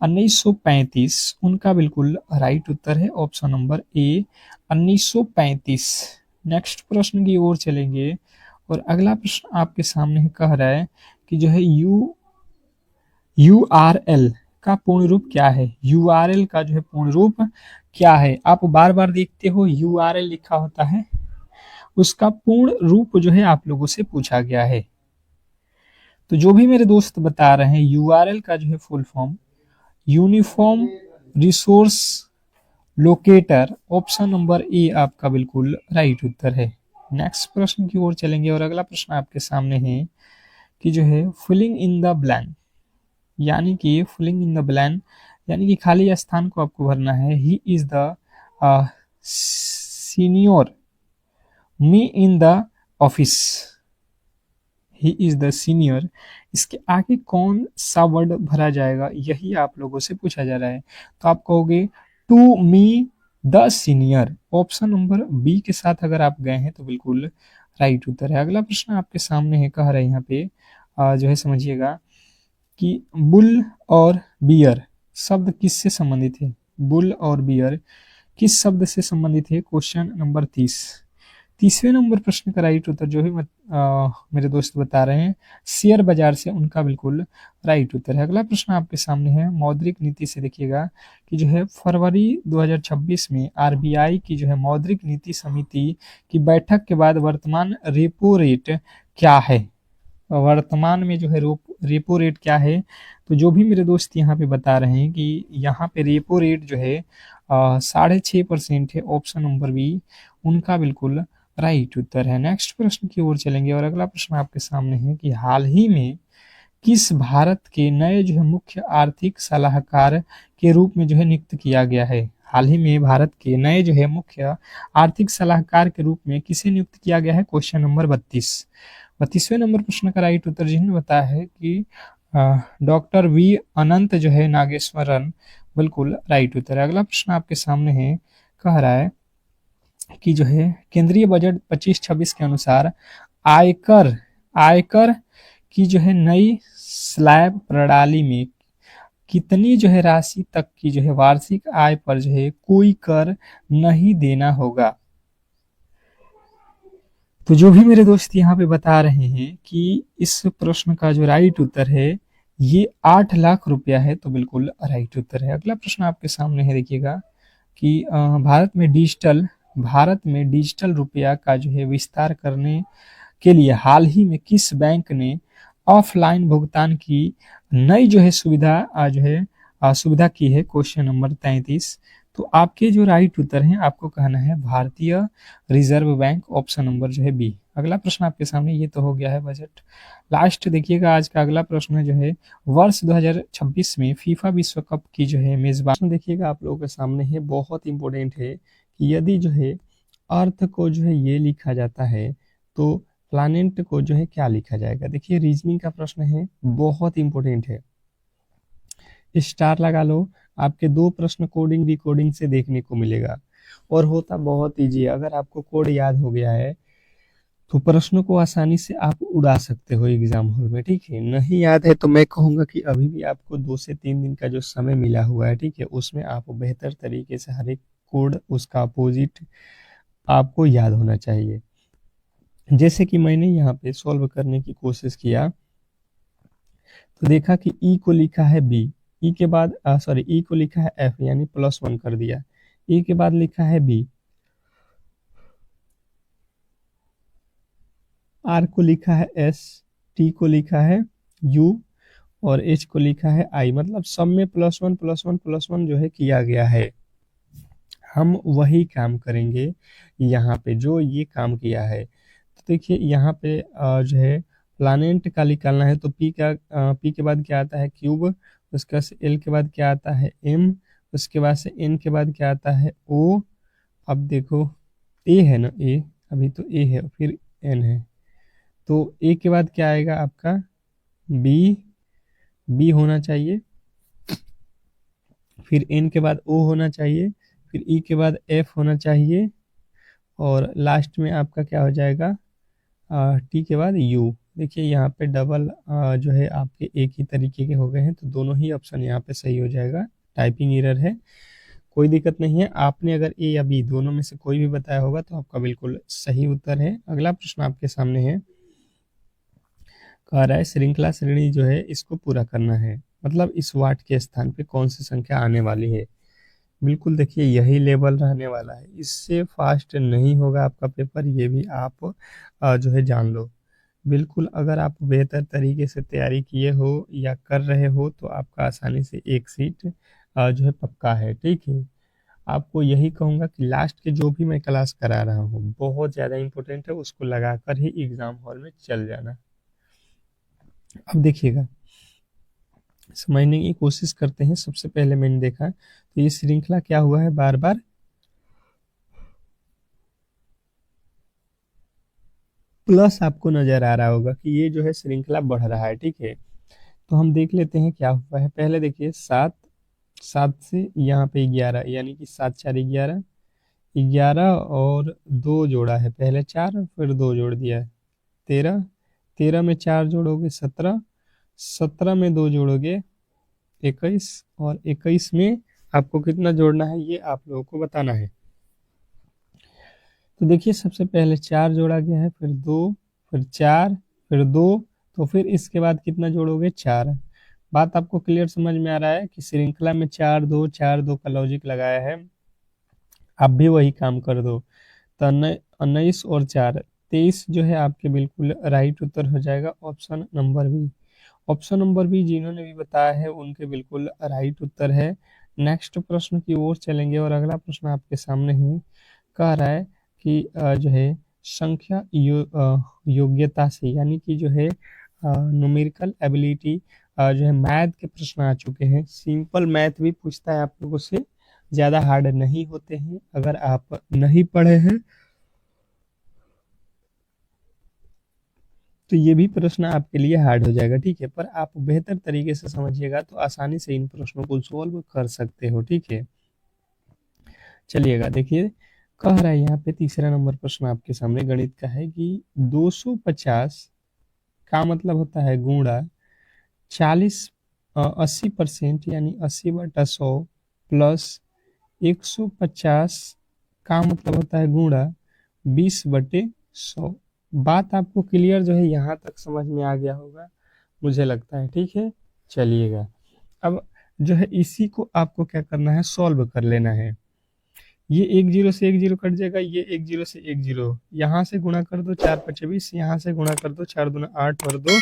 1935, उनका बिल्कुल राइट उत्तर है ऑप्शन नंबर ए 1935। नेक्स्ट प्रश्न की ओर चलेंगे और अगला प्रश्न आपके सामने कह रहा है कि जो है URL का पूर्ण रूप क्या है। URL का जो है पूर्ण रूप क्या है, आप बार बार देखते हो URL लिखा होता है, उसका पूर्ण रूप जो है आप लोगों से पूछा गया है। तो जो भी मेरे दोस्त बता रहे हैं URL का जो है full form uniform resource locator, option number A आपका बिल्कुल राइट उत्तर है। नेक्स्ट प्रश्न की ओर चलेंगे और अगला प्रश्न आपके सामने है कि जो है फिलिंग इन द ब्लैंक, यानी कि फिलिंग इन द ब्लैंक यानी कि खाली स्थान को आपको भरना है। He is the senior me in the office, he is the senior, इसके आगे कौन सा वर्ड भरा जाएगा यही आप लोगों से पूछा जा रहा है। तो आप कहोगे to me the senior, option number B के साथ अगर आप गए हैं तो बिल्कुल राइट उत्तर है। अगला प्रश्न आपके सामने है, कह रहे हैं यहाँ पे जो है समझिएगा कि बुल और बियर शब्द किससे संबंधित है। बुल और बियर किस शब्द से संबंधित है, क्वेश्चन नंबर 30। 30वें नंबर प्रश्न का राइट उत्तर जो भी मेरे दोस्त बता रहे हैं शेयर बाजार से, उनका बिल्कुल राइट उत्तर है। अगला प्रश्न आपके सामने है मौद्रिक नीति से, देखिएगा कि जो है फरवरी 2026 में आरबीआई की जो है मौद्रिक नीति समिति की बैठक के बाद वर्तमान रेपो रेट क्या है। वर्तमान में जो है रेपो रेट क्या है, तो जो भी मेरे दोस्त यहाँ पे बता रहे हैं कि यहाँ पे रेपो रेट जो है 6.5% है, ऑप्शन नंबर बी उनका बिल्कुल राइट उत्तर है। नेक्स्ट प्रश्न की ओर चलेंगे और अगला प्रश्न आपके सामने है कि हाल ही में किस भारत के नए जो है मुख्य आर्थिक सलाहकार के रूप में जो है नियुक्त किया गया है। हाल ही में भारत के नए जो है मुख्य आर्थिक सलाहकार के रूप में किसे नियुक्त किया गया है, क्वेश्चन नंबर 32वें नंबर प्रश्न का राइट उत्तर जिन्होंने बताया है कि डॉक्टर वी अनंत जो है नागेश्वरन, बिल्कुल राइट उत्तर है। अगला प्रश्न आपके सामने है, कह रहा है कि जो है केंद्रीय बजट 25-26 के अनुसार आयकर आयकर कि जो है नई स्लैब प्रणाली में कितनी जो है राशि तक की जो है वार्षिक आय पर जो है कोई कर नहीं देना होगा। तो जो भी मेरे दोस्त यहाँ पे बता रहे हैं कि इस प्रश्न का जो राइट उत्तर है ये 8 लाख रुपया है, तो बिल्कुल राइट उत्तर है। अगला प्रश्न आपके सामने है, देखिएगा कि भारत में डिजिटल रुपया का जो है विस्तार करने के लिए हाल ही में किस बैंक ने ऑफलाइन भुगतान की नई जो है सुविधा की है। Question number 33। तो आपके जो राइट उत्तर हैं आपको कहना है Bharatiya Reserve Bank, option number जो है बी। अगला प्रश्न आपके सामने, ये तो हो गया है बजट। लास्ट देखिएगा आज का अगला प्रश्न जो है वर्ष 2026 में फीफा विश्व कप की जो है मेजबान देखिएगा आप लोगों के सामने है, बहुत इंपॉर्टेंट है कि यदि जो है अर्थ को जो है ये लिखा जाता है तो प्लानेट को जो है क्या लिखा जाएगा। देखिए रीजनिंग का प्रश्न है, बहुत इंपॉर्टेंट है, स्टार लगा लो। आपके 2 प्रश्न कोडिंग डिकोडिंग से देखने को मिलेगा और होता बहुत ईजी है। अगर आपको कोड याद हो गया है तो प्रश्नों को आसानी से आप उड़ा सकते हो एग्जाम हॉल में, ठीक है। नहीं याद है तो मैं कहूंगा कि अभी भी आपको 2 से 3 दिन का जो समय मिला हुआ है, ठीक है, उसमें आप बेहतर तरीके से हर एक कोड उसका अपोजिट आपको याद होना चाहिए। जैसे कि मैंने यहाँ पे सॉल्व करने की कोशिश किया तो देखा कि ई को लिखा है बी, ई के बाद ई को लिखा है एफ यानी +1 कर दिया, ई के बाद लिखा है बी, आर को लिखा है एस, टी को लिखा है यू और एच को लिखा है आई। मतलब सब में +1 जो है किया गया है। हम वही काम करेंगे यहाँ पे जो ये काम किया है। तो देखिए यहाँ पे जो है प्लानेट का निकालना है तो पी के बाद क्या आता है क्यूब, उसके बाद से एल के बाद क्या आता है एम, उसके बाद से एन के बाद क्या आता है ओ। अब देखो ए है ना, ए अभी तो ए है, फिर एन है, तो ए के बाद क्या आएगा आपका बी, बी होना चाहिए, फिर एन के बाद ओ होना चाहिए, फिर ई के बाद एफ होना चाहिए और लास्ट में आपका क्या हो जाएगा टी के बाद यू। देखिए यहाँ पे डबल जो है आपके एक ही तरीके के हो गए हैं तो दोनों ही ऑप्शन यहाँ पे सही हो जाएगा। टाइपिंग एरर है, कोई दिक्कत नहीं है। आपने अगर ए या बी दोनों में से कोई भी बताया होगा तो आपका बिल्कुल सही उत्तर है। अगला प्रश्न आपके सामने है, कह रहा है श्रृंखला श्रेणी जो है इसको पूरा करना है, मतलब इस वाट के स्थान पे कौन सी संख्या आने वाली है। बिल्कुल देखिए यही लेवल रहने वाला है, इससे फास्ट नहीं होगा आपका पेपर, ये भी आप जो है जान लो। बिल्कुल अगर आप बेहतर तरीके से तैयारी किए हो या कर रहे हो तो आपका आसानी से एक सीट जो है पक्का है, ठीक है। आपको यही कहूँगा कि लास्ट के जो भी मैं क्लास करा रहा हूँ बहुत ज़्यादा इंपॉर्टेंट है, उसको लगाकर ही एग्ज़ाम हॉल में चल जाना। अब देखिएगा समझने की कोशिश करते हैं। सबसे पहले मैंने देखा तो ये श्रृंखला क्या हुआ है, बार बार प्लस आपको नजर आ रहा होगा कि ये जो है श्रृंखला बढ़ रहा है, ठीक है। तो हम देख लेते हैं क्या हुआ है। पहले देखिए 7, 7 से यहाँ पे 11 यानी कि 7 4 11, 11 और 2 जोड़ा है, पहले 4 फिर 2 जोड़ दिया है 13, 13 में 4 जोड़ोगे 17, 17 में 2 जोड़ोगे 21 और 21 में आपको कितना जोड़ना है ये आप लोगों को बताना है। तो देखिए सबसे पहले 4 जोड़ा गया है, फिर 2, फिर 4, फिर 2, तो फिर इसके बाद कितना जोड़ोगे 4। बात आपको क्लियर समझ में आ रहा है कि श्रृंखला में 4 2 4 2 का लॉजिक लगाया है, आप भी वही काम कर दो। तो 19 और 4 23 जो है आपके बिल्कुल राइट उत्तर हो जाएगा, option number B. Option number B जिन्होंने भी बताया है उनके बिल्कुल राइट उत्तर है। नेक्स्ट प्रश्न की ओर चलेंगे और अगला प्रश्न आपके सामने है, कह रहा है कि जो है योग्यता से यानी कि जो है न्यूमेरिकल एबिलिटी जो है मैथ के प्रश्न आ चुके हैं। सिंपल मैथ भी पूछता है आप लोगों से, ज़्यादा हार्ड नहीं होते हैं। अगर आप नहीं पढ़े हैं तो ये भी प्रश्न आपके लिए हार्ड हो जाएगा, ठीक है, पर आप बेहतर तरीके से समझिएगा तो आसानी से इन प्रश्नों को सॉल्व कर सकते हो, ठीक है। चलिएगा देखिए कह रहा है यहाँ पे तीसरा नंबर प्रश्न आपके सामने गणित का है कि 250 का मतलब होता है गुणा 80% यानी 80/100 प्लस 150 का मतलब होता है गुणा 20/100। बात आपको क्लियर जो है यहाँ तक समझ में आ गया होगा, मुझे लगता है। ठीक है, चलिएगा। अब जो है इसी को आपको क्या करना है, सॉल्व कर लेना है। ये एक जीरो से एक जीरो कट जाएगा, ये एक जीरो से एक जीरो, यहाँ से गुणा कर दो 4×5 = 20, यहाँ से गुणा कर दो 4×2 = 8 और 2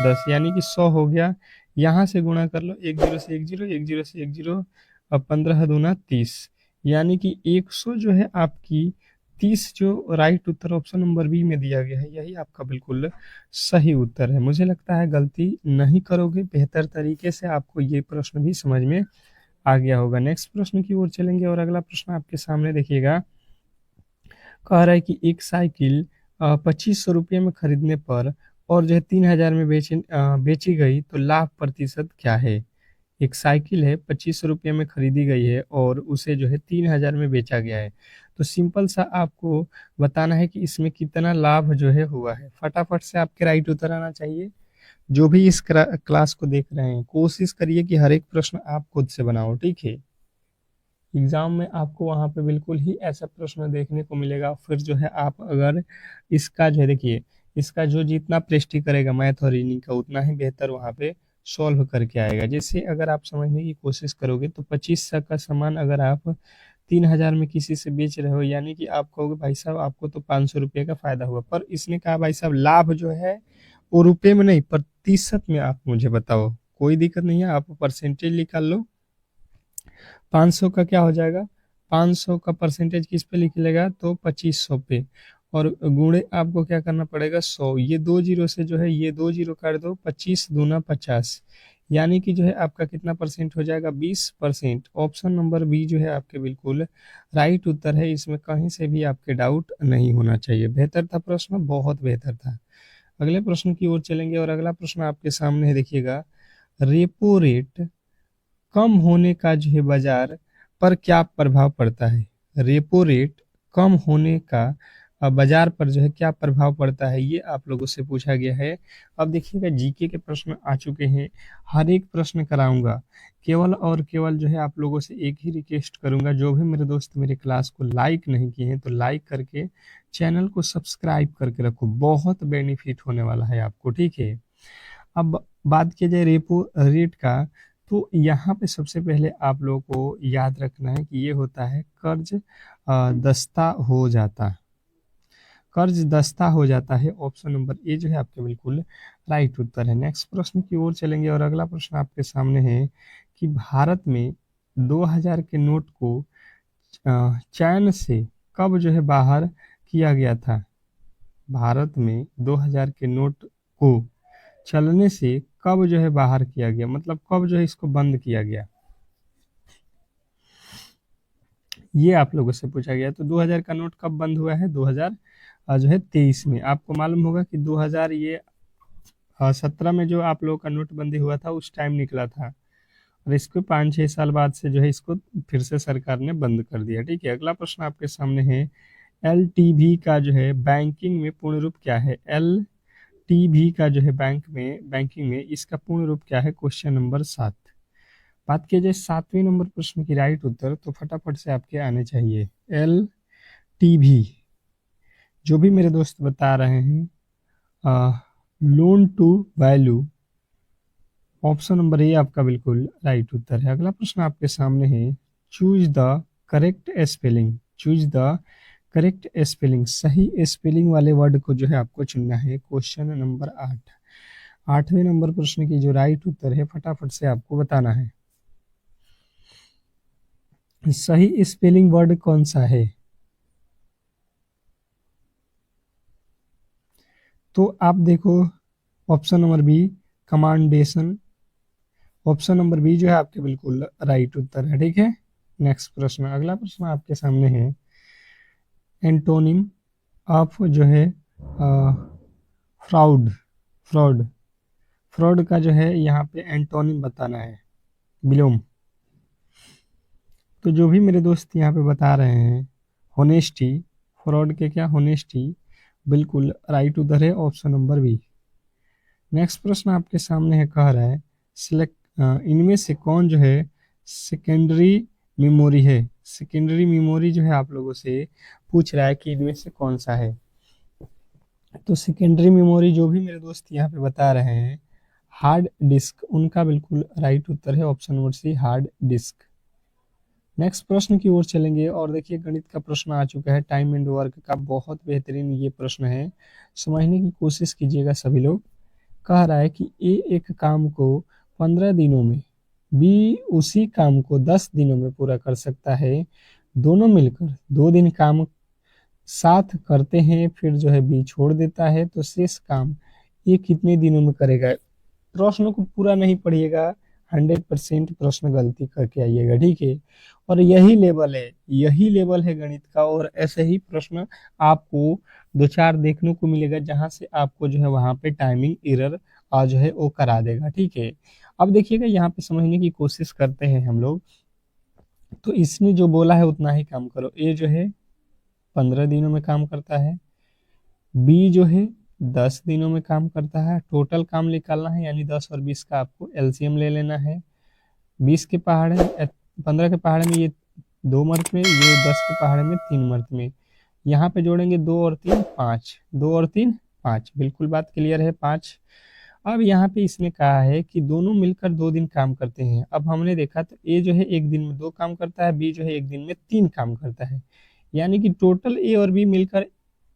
10, यानी कि 100 हो गया। यहाँ से गुणा कर लो, एक जीरो से एक जीरो, एक जीरो से एक जीरो, अब 15×2 = 30, यानी कि 100 जो है आपकी 30 जो राइट उत्तर ऑप्शन नंबर बी में दिया गया है, यही आपका बिल्कुल सही उत्तर है। मुझे लगता है गलती नहीं करोगे, बेहतर तरीके से आपको ये प्रश्न भी समझ में आ गया होगा। नेक्स्ट प्रश्न की ओर चलेंगे और अगला प्रश्न आपके सामने देखिएगा। कह रहा है कि एक साइकिल 2500 रुपये में खरीदने पर और जो है 3000 में बेची गई तो लाभ प्रतिशत क्या है। एक साइकिल है, 2500 रुपये में खरीदी गई है और उसे जो है 3000 में बेचा गया है। तो सिंपल सा आपको बताना है कि इसमें कितना लाभ जो है हुआ है। फटाफट से आपके राइट उत्तर आना चाहिए। जो भी इस क्लास को देख रहे हैं, कोशिश करिए कि हर एक प्रश्न आप खुद से बनाओ, ठीक है। एग्जाम में आपको वहाँ पे बिल्कुल ही ऐसा प्रश्न देखने को मिलेगा। फिर जो है आप अगर इसका जो है देखिए, इसका जो जितना प्रेस्टी करेगा मैथ और रीजनिंग का, उतना ही बेहतर वहाँ पे सॉल्व करके आएगा। जैसे अगर आप समझने की कोशिश करोगे तो 2500 का सामान अगर आप 3000 में किसी से बेच रहे हो, यानी कि आप कहोगे भाई साहब आपको तो 500 रुपये का फायदा हुआ, पर इसने कहा भाई साहब लाभ जो है वो रुपये में नहीं प्रतिशत में आप मुझे बताओ। कोई दिक्कत नहीं है, आप परसेंटेज निकाल लो। 500 का क्या हो जाएगा, 500 का परसेंटेज किस पे लिखिएगा तो 2500 पे, और गुणे आपको क्या करना पड़ेगा 100। ये 2 जीरो से जो है ये 2 जीरो काट दो, 25×2 = 50, यानी कि जो है आपका कितना परसेंट हो जाएगा 20%। ऑप्शन नंबर बी जो है आपके बिल्कुल राइट उत्तर है, इसमें कहीं से भी आपके डाउट नहीं होना चाहिए। बेहतर था प्रश्न, बहुत बेहतर था। अगले प्रश्न की ओर चलेंगे और अगला प्रश्न आपके सामने है, देखिएगा। रेपो रेट कम होने का जो है बाजार पर क्या प्रभाव पड़ता है। रेपो रेट कम होने का बाजार पर जो है क्या प्रभाव पड़ता है, ये आप लोगों से पूछा गया है। अब देखिएगा जीके के प्रश्न आ चुके हैं, हर एक प्रश्न कराऊंगा। केवल और केवल जो है आप लोगों से एक ही रिक्वेस्ट करूंगा, जो भी मेरे दोस्त मेरे क्लास को लाइक नहीं किए हैं तो लाइक करके चैनल को सब्सक्राइब करके रखो, बहुत बेनिफिट होने वाला है आपको, ठीक है। अब बात किया जाए रेपो रेट का, तो यहाँ पे सबसे पहले आप लोगों को याद रखना है कि ये होता है कर्ज दस्ता हो जाता, कर्ज दस्ता हो जाता है। ऑप्शन नंबर ए जो है आपके बिल्कुल राइट उत्तर है। नेक्स्ट प्रश्न की ओर चलेंगे और अगला प्रश्न आपके सामने है कि भारत में 2000 के नोट को चैन से कब जो है बाहर किया गया था। भारत में 2000 के नोट को चलने से कब जो है बाहर किया गया, मतलब कब जो है इसको बंद किया गया, ये आप लोगों से पूछा गया। तो 2000 का नोट कब बंद हुआ है, 2023 में। आपको मालूम होगा कि 2017 में जो आप लोगों का नोटबंदी हुआ था उस टाइम निकला था, और इसको 5-6 साल बाद से जो है इसको फिर से सरकार ने बंद कर दिया, ठीक है। अगला प्रश्न आपके सामने है, एलटीवी का जो है बैंकिंग में पूर्ण रूप क्या है। एलटीवी का जो है बैंकिंग में इसका पूर्ण रूप क्या है, क्वेश्चन नंबर 7। बात किया जाए 7वें नंबर प्रश्न की राइट उत्तर, तो फटाफट से आपके आने चाहिए। एलटीवी जो भी मेरे दोस्त बता रहे हैं, loan to value, option number A आपका बिल्कुल राइट उत्तर है। अगला प्रश्न आपके सामने है, choose the correct spelling, choose the correct spelling, सही स्पेलिंग वाले वर्ड को जो है आपको चुनना है। क्वेश्चन नंबर 8, 8वें नंबर प्रश्न की जो राइट उत्तर है फटाफट से आपको बताना है, सही स्पेलिंग वर्ड कौन सा है। तो आप देखो, option number B commendation, option number B जो है आपके बिल्कुल राइट उत्तर है, ठीक है। नेक्स्ट प्रश्न, अगला प्रश्न आपके सामने है, एंटोनिम ऑफ जो है फ्रॉड, फ्रॉड, फ्रॉड का जो है यहाँ पे एंटोनिम बताना है, विलोम। तो जो भी मेरे दोस्त यहाँ पे बता रहे हैं, होनेस्टी, फ्रॉड के क्या होनेस्टी, बिल्कुल राइट उधर है, ऑप्शन नंबर बी। नेक्स्ट प्रश्न आपके सामने है, कह रहा है सिलेक्ट, इनमें से कौन जो है सेकेंडरी मेमोरी है। सेकेंडरी मेमोरी जो है आप लोगों से पूछ रहा है कि इनमें से कौन सा है। तो सेकेंडरी मेमोरी जो भी मेरे दोस्त यहाँ पे बता रहे हैं हार्ड डिस्क, उनका बिल्कुल राइट उत्तर है option number C, hard disk. Next प्रश्न की ओर चलेंगे और देखिए गणित का प्रश्न आ चुका है, टाइम एंड वर्क का, बहुत बेहतरीन ये प्रश्न है, समझने की कोशिश कीजिएगा सभी लोग। कह रहा है कि ए एक काम को 15 दिनों में, बी उसी काम को 10 दिनों में पूरा कर सकता है। दोनों मिलकर 2 दिन काम साथ करते हैं, फिर जो है बी छोड़ देता है, तो शेष काम ये कितने दिनों में करेगा। प्रश्न को पूरा नहीं पढ़िएगा, 100% प्रश्न गलती करके आइएगा, ठीक है। और यही लेवल है गणित का, और ऐसे ही प्रश्न आपको 2-4 देखने को मिलेगा जहां से आपको जो है वहां पे टाइमिंग एरर जो है वो करा देगा, ठीक है। अब देखिएगा यहाँ पे समझने की कोशिश करते हैं हम लोग। तो इसने जो बोला है उतना ही काम करो। ए जो है 15 दिनों में काम करता है, बी जो है 10 दिनों में काम करता है। टोटल काम निकालना है, यानी 10 और 20 का आपको एलसीएम ले लेना है। 20 के पहाड़े, 15 के पहाड़े में ये 2 मर्त में, ये 10 के पहाड़े में 3 मर्त में। यहाँ पे जोड़ेंगे 2 और 3 5, 2 और 3 5, बिल्कुल बात क्लियर है, 5। अब यहाँ पे इसने कहा है कि दोनों मिलकर 2 दिन काम करते हैं। अब हमने देखा तो ए जो है एक दिन में 2 काम करता है, बी जो है एक दिन में 3 काम करता है, यानी कि टोटल ए और बी मिलकर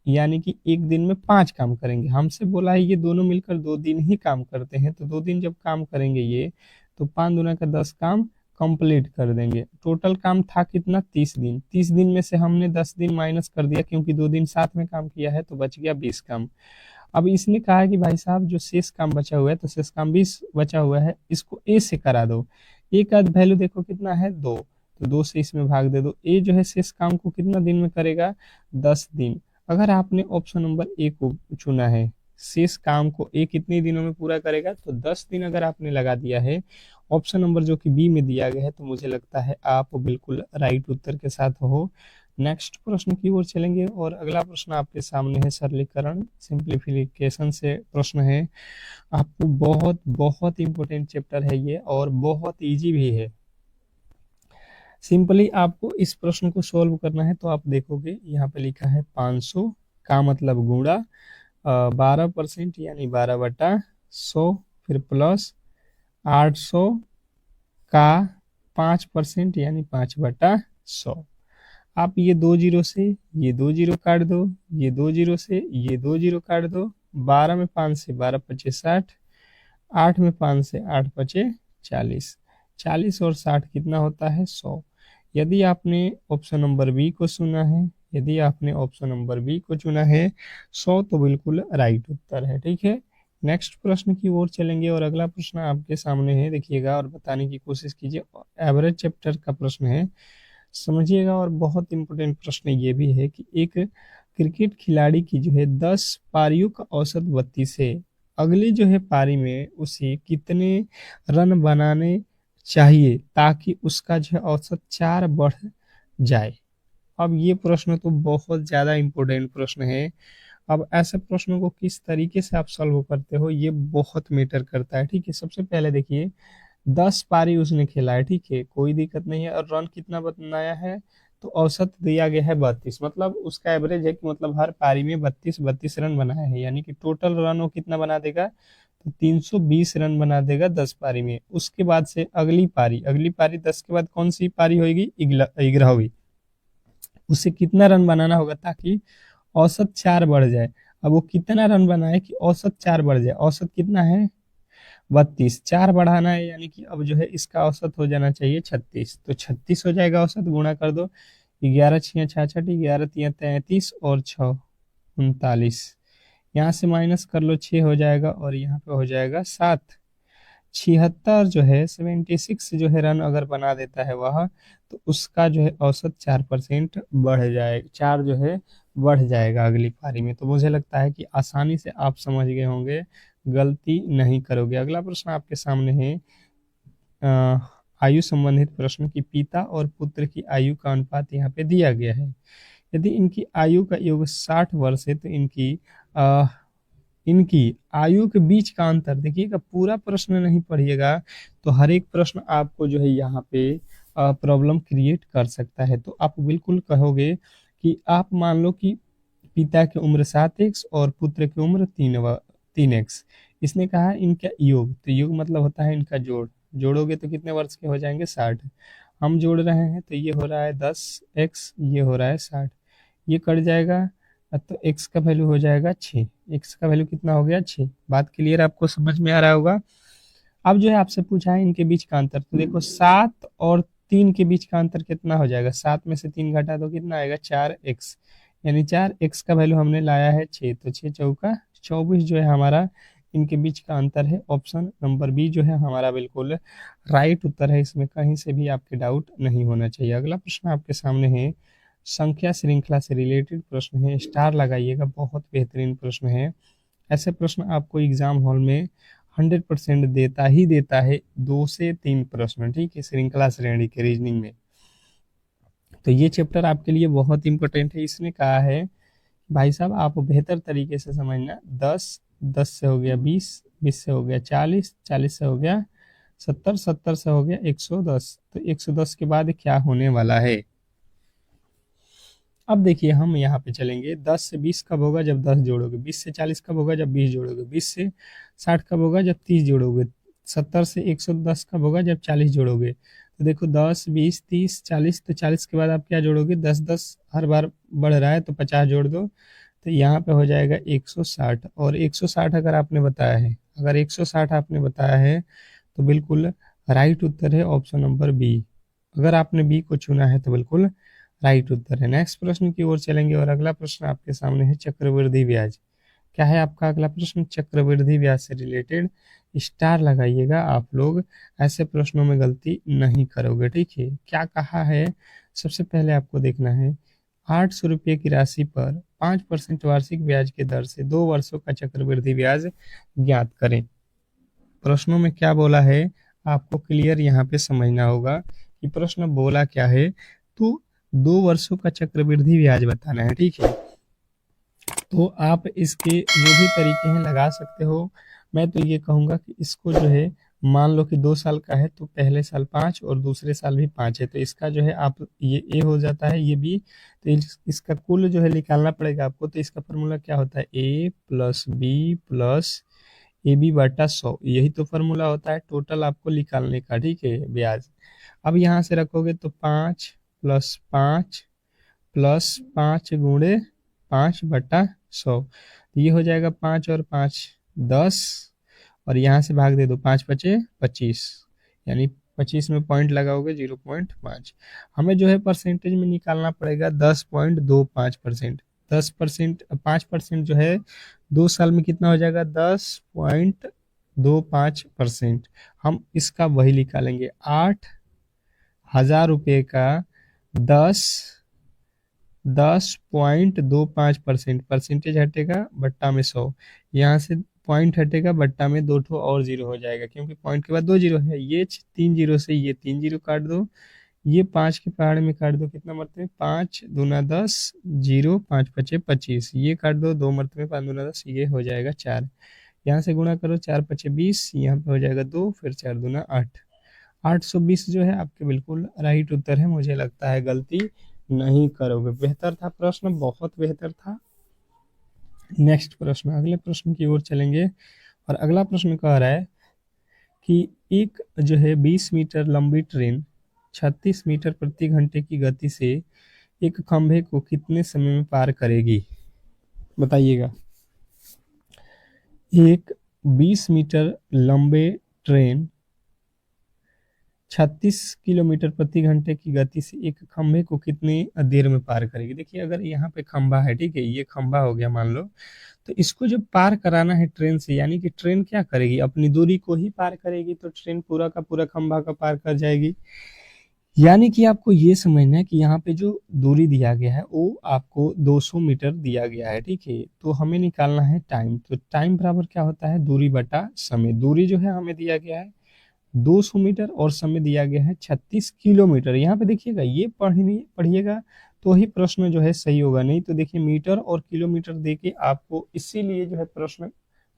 यानी कि एक दिन में 5 काम करेंगे। हमसे बोला है ये दोनों मिलकर 2 दिन ही काम करते हैं, तो 2 दिन जब काम करेंगे ये, तो 5 दूना का 10 काम कंप्लीट कर देंगे। टोटल काम था कितना, 30 दिन। 30 दिन में से हमने 10 दिन माइनस कर दिया, क्योंकि 2 दिन साथ में काम किया है, तो बच गया 20 काम। अब इसने कहा है कि भाई साहब जो शेष काम बचा हुआ है, तो शेष काम 20 बचा हुआ है, इसको ए से करा दो। ए का वैल्यू देखो कितना है, 2, तो 2 से इसमें भाग दे दो। ए जो है शेष काम को कितना दिन में करेगा, 10 दिन। अगर आपने ऑप्शन नंबर ए को चुना है, शेष काम को ए कितने दिनों में पूरा करेगा, तो 10 दिन अगर आपने लगा दिया है ऑप्शन नंबर जो कि बी में दिया गया है, तो मुझे लगता है आप बिल्कुल राइट उत्तर के साथ हो। नेक्स्ट प्रश्न की ओर चलेंगे और अगला प्रश्न आपके सामने है सरलीकरण, सिंप्लीफिकेशन से प्रश्न है। आपको बहुत बहुत इंपॉर्टेंट चैप्टर है ये, और बहुत इजी भी है। सिंपली आपको इस प्रश्न को सॉल्व करना है, तो आप देखोगे यहाँ पे लिखा है 500 का मतलब गुणा 12% यानी 12/100, फिर प्लस 800 का 5% यानी 5/100। आप ये 2 जीरो से ये 2 जीरो काट दो, ये 2 जीरो से ये 2 जीरो काट दो। 12 में 5 से 12 पचे 60, 8 में 5 से 8 पचे 40, 40 और 60 कितना होता है, 100। यदि आपने ऑप्शन नंबर बी को सुना है, यदि आपने ऑप्शन नंबर बी को चुना है 100, तो बिल्कुल राइट उत्तर है, ठीक है। नेक्स्ट प्रश्न की ओर चलेंगे और अगला प्रश्न आपके सामने है, देखिएगा और बताने की कोशिश कीजिए। एवरेज चैप्टर का प्रश्न है, समझिएगा। और बहुत इंपॉर्टेंट प्रश्न ये भी है कि एक क्रिकेट खिलाड़ी की जो है 10 पारियों का औसत 32 है, अगली जो है पारी में उसे कितने रन बनाने चाहिए ताकि उसका जो है औसत 4 बढ़ जाए। अब ये प्रश्न तो बहुत ज्यादा इंपॉर्टेंट प्रश्न है। अब ऐसे प्रश्नों को किस तरीके से आप सॉल्व करते हो ये बहुत मैटर करता है, ठीक है। सबसे पहले देखिए 10 पारी उसने खेला है, ठीक है, कोई दिक्कत नहीं है। और रन कितना बनाया है, तो औसत दिया गया है 32, मतलब उसका एवरेज है कि मतलब हर पारी में 32 32 रन बनाया है, यानी कि टोटल रन वो कितना बना देगा, तो 320 रन बना देगा 10 पारी में। उसके बाद से अगली पारी 10 के बाद कौन सी पारी होगी, 11वीं, उसे कितना रन बनाना होगा ताकि औसत 4 बढ़ जाए। अब वो कितना रन बनाए कि औसत 4 बढ़ जाए, औसत कितना है 32, 4 बढ़ाना है, यानी कि अब जो है इसका औसत हो जाना चाहिए 36, तो 36 हो जाएगा औसत, गुणा कर दो 11 6 66, 11 3 33 और 6 39, यहाँ से माइनस कर लो 6 हो जाएगा, और यहाँ पे हो जाएगा 7। 76 जो है 76 जो है रन अगर बना देता है वह, तो उसका जो है औसत 4% बढ़ जाए, 4 जो है बढ़ जाएगा अगली पारी में। तो मुझे लगता है कि आसानी से आप समझ गए होंगे, गलती नहीं करोगे। अगला प्रश्न आपके सामने है आयु संबंधित प्रश्न की पिता और पुत्र की आयु का अनुपात यहाँ पे दिया गया है। यदि इनकी आयु का योग 60 वर्ष है, तो इनकी इनकी आयु के बीच का अंतर। देखिएगा, पूरा प्रश्न नहीं पढ़िएगा तो हर एक प्रश्न आपको जो है यहाँ पे प्रॉब्लम क्रिएट कर सकता है। तो आप बिल्कुल कहोगे कि आप मान लो कि पिता की उम्र 7x और पुत्र की उम्र 3x। इसने कहा इनका योग, तो योग मतलब होता है इनका जोड़। जोड़ोगे तो कितने वर्ष के हो जाएंगे? 60। हम जोड़ रहे हैं तो ये हो रहा है 10x, ये हो रहा है 60। ये कट जाएगा तो x का वैल्यू हो जाएगा 6। x का वैल्यू कितना हो गया? 6। बात क्लियर, आपको समझ में आ रहा होगा। अब जो है आपसे पूछा है इनके बीच का अंतर, तो देखो 7 और 3 के बीच का अंतर कितना हो जाएगा? 7 में से 3 घटा तो कितना आएगा? 4x। यानी 4x का वैल्यू हमने लाया है 6, तो 6 चौका 24 जो है हमारा इनके बीच का अंतर है। ऑप्शन नंबर बी जो है हमारा बिल्कुल राइट उत्तर है। इसमें कहीं से भी आपके डाउट नहीं होना चाहिए। अगला प्रश्न आपके सामने है, संख्या श्रृंखला से रिलेटेड प्रश्न है। स्टार लगाइएगा, बहुत बेहतरीन प्रश्न है। ऐसे प्रश्न आपको एग्जाम हॉल में 100% देता ही देता है। 2 से 3 प्रश्न, ठीक है, श्रृंखला श्रेणी के रीजनिंग में। तो ये चैप्टर आपके लिए बहुत इंपॉर्टेंट है। इसने कहा है भाई साहब आप बेहतर तरीके से समझना। 10, 10 से हो गया 20, 20 से हो गया 40, 40 से हो गया 70, 70 से हो गया 110। तो 110 के बाद क्या होने वाला है? अब देखिए हम यहाँ पे चलेंगे। 10 से 20 कब होगा? जब 10 जोड़ोगे। 20 से 40 कब होगा? जब 20 जोड़ोगे। 20 से 60 कब होगा? जब 30 जोड़ोगे। 70 से 110 कब होगा? जब 40 जोड़ोगे। तो देखो 10, 20, 30, 40, तो 40 के बाद आप क्या जोड़ोगे? 10, 10 हर बार बढ़ रहा है तो 50 जोड़ दो, तो यहाँ पे हो जाएगा 160। और 160 अगर आपने बताया है, अगर 160 आपने बताया है तो बिल्कुल राइट उत्तर है ऑप्शन नंबर बी। अगर आपने बी को चुना है तो बिल्कुल राइट उत्तर है। नेक्स्ट प्रश्न की ओर चलेंगे और अगला प्रश्न आपके सामने है चक्रवृद्धि ब्याज। क्या है आपका अगला प्रश्न? चक्रवृद्धि ब्याज से रिलेटेड। स्टार लगाइएगा आप लोग, ऐसे प्रश्नों में गलती नहीं करोगे, ठीक है। क्या कहा है? सबसे पहले आपको देखना है 800 रुपये की राशि पर 5% वार्षिक ब्याज के दर से 2 वर्षों का चक्रवृद्धि ब्याज ज्ञात करें। प्रश्नों में क्या बोला है आपको क्लियर यहाँ पे समझना होगा कि प्रश्न बोला क्या है। तो 2 वर्षों का चक्रवृद्धि ब्याज बताना है, ठीक है। तो आप इसके जो भी तरीके हैं लगा सकते हो। मैं तो ये कहूँगा कि इसको जो है, मान लो कि 2 साल का है तो पहले साल 5 और दूसरे साल भी 5 है, तो इसका जो है आप ये ए हो जाता है, ये बी, तो इसका कुल जो है निकालना पड़ेगा आपको। तो इसका फॉर्मूला क्या होता है? A plus B plus A B बटा 100, यही तो फॉर्मूला होता है टोटल आपको निकालने का, ठीक है, ब्याज। अब यहाँ से रखोगे तो 5 प्लस 5 प्लस 5 गुणे 5 बटा 100, ये हो जाएगा 5 और 5 10, और यहाँ से भाग दे दो, 5 पचे 25, यानी 25 में पॉइंट लगाओगे 0.5। हमें जो है परसेंटेज में निकालना पड़ेगा 10.25%। 10%, 5% जो है 2 साल में कितना हो जाएगा? 10.25%। हम इसका वही निकालेंगे, 8,000 रुपये का 10.25%, परसेंटेज हटेगा बट्टा में 100, यहाँ से पॉइंट हटेगा बट्टा में 2 ठो और जीरो हो जाएगा, क्योंकि पॉइंट के बाद 2 जीरो है। ये 3 जीरो से ये 3 जीरो काट दो, ये 5 के पहाड़ में काट दो, कितना मरतबे? 5 दूना 10, जीरो 5 पचे 25, ये काट दो 2 मरतबे, 5 दूना 10, ये हो जाएगा 4। यहाँ से गुणा करो, 4 पचे 20, यहाँ पे हो जाएगा 2, फिर 4 दूना 8। 820 जो है आपके बिल्कुल राइट उत्तर है। मुझे लगता है गलती नहीं करोगे। बेहतर था प्रश्न, बहुत बेहतर था। नेक्स्ट प्रश्न, अगले प्रश्न की ओर चलेंगे और अगला प्रश्न कह रहा है कि एक जो है 20 मीटर लंबी ट्रेन 36 मीटर प्रति घंटे की गति से एक खंभे को कितने समय में पार करेगी? बताइएगा। एक 20 मीटर लंबे ट्रेन 36 किलोमीटर प्रति घंटे की गति से एक खंभे को कितनी देर में पार करेगी? देखिए अगर यहाँ पे खंभा है, ठीक है, ये खंभा हो गया मान लो, तो इसको जब पार कराना है ट्रेन से, यानी कि ट्रेन क्या करेगी? अपनी दूरी को ही पार करेगी, तो ट्रेन पूरा का पूरा खंभा का पार कर जाएगी। यानी कि आपको ये समझना है कि यहाँ पे जो दूरी दिया गया है वो आपको 200 मीटर दिया गया है, ठीक है। तो हमें निकालना है टाइम, तो टाइम बराबर क्या होता है? दूरी बटा समय। दूरी जो है हमें दिया गया है 200 मीटर और समय दिया गया है 36 किलोमीटर। यहाँ पे देखिएगा, ये पढ़िएगा तो ही प्रश्न जो है सही होगा, नहीं तो देखिए मीटर और किलोमीटर देके आपको इसीलिए जो है प्रश्न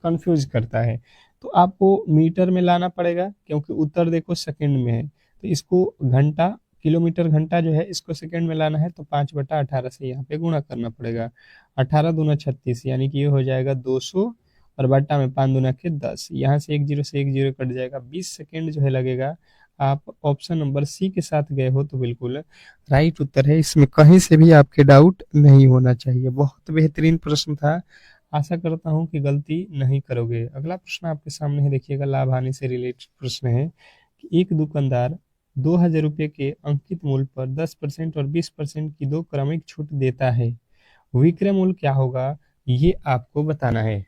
कंफ्यूज करता है। तो आपको मीटर में लाना पड़ेगा क्योंकि उत्तर देखो सेकंड में है, तो इसको घंटा, किलोमीटर घंटा जो है इसको सेकंड में लाना है, तो 5/18 से यहाँ पे गुणा करना पड़ेगा। 18 दूना 36, यानी कि ये हो जाएगा 200, और बट्टा में 5 दूना के 10, यहाँ से एक जीरो से एक जीरो कट जाएगा, 20 सेकेंड जो है लगेगा। आप ऑप्शन नंबर सी के साथ गए हो तो बिल्कुल राइट उत्तर है, इसमें कहीं से भी आपके डाउट नहीं होना चाहिए। बहुत बेहतरीन प्रश्न था, आशा करता हूं कि गलती नहीं करोगे। अगला प्रश्न आपके सामने है, देखिएगा, लाभ हानि से रिलेटेड प्रश्न है कि एक दुकानदार 2,000 रुपये के अंकित मूल्य पर 10% और 20% की दो क्रमिक छूट देता है, विक्रय मूल्य क्या होगा, ये आपको बताना है।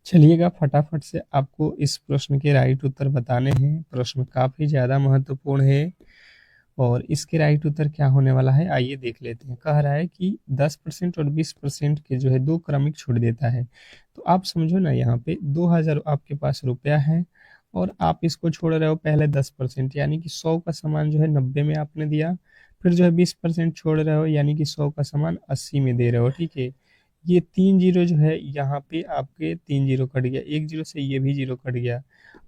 चलिएगा फटाफट से आपको इस प्रश्न के राइट उत्तर बताने हैं। प्रश्न काफी ज्यादा महत्वपूर्ण है और इसके राइट उत्तर क्या होने वाला है आइए देख लेते हैं। कह रहा है कि 10% और 20% के जो है दो क्रमिक छूट देता है। तो आप समझो ना, यहाँ पे 2,000 आपके पास रुपया है और आप इसको छोड़ रहे हो पहले 10%, यानी कि 100 का सामान जो है 90 में आपने दिया, फिर जो है 20% छोड़ रहे हो, यानी कि 100 का सामान 80 में दे रहे हो। ठीक है, ये 3 जीरो जो है यहाँ पे आपके 3 जीरो कट गया, एक जीरो से ये भी जीरो कट गया,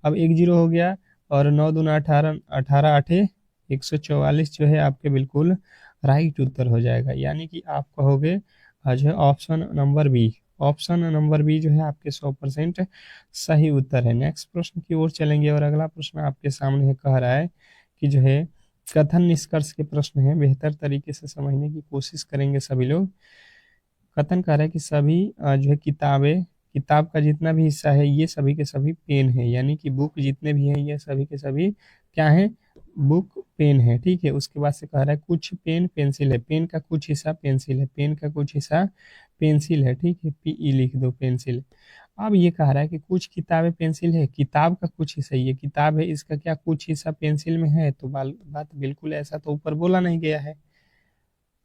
अब एक जीरो हो गया, और 9 दूना 18, 18 आठे 144 जो है आपके बिल्कुल राइट उत्तर हो जाएगा। यानी कि आप कहोगे जो है option number B, option number B जो है आपके 100% सही उत्तर है। नेक्स्ट प्रश्न की ओर चलेंगे और अगला प्रश्न आपके सामने है, कह रहा है कि जो है कथन निष्कर्ष के प्रश्न है, बेहतर तरीके से समझने की कोशिश करेंगे सभी लोग। कथन कह रहा है कि सभी जो है किताबें, किताब का जितना भी हिस्सा है ये सभी के सभी पेन है, यानी कि बुक जितने भी हैं ये सभी के सभी क्या है, बुक पेन है। ठीक है, उसके बाद से कह रहा है कुछ पेन पेंसिल है, पेन का कुछ हिस्सा पेंसिल है, पेन का कुछ हिस्सा पेंसिल है। ठीक है, पीई लिख दो पेंसिल। अब ये कह रहा है कि कुछ किताबें पेंसिल है, किताब का कुछ हिस्सा, ये किताब है इसका क्या कुछ हिस्सा पेंसिल में है, तो बात बिल्कुल ऐसा तो ऊपर बोला नहीं गया है।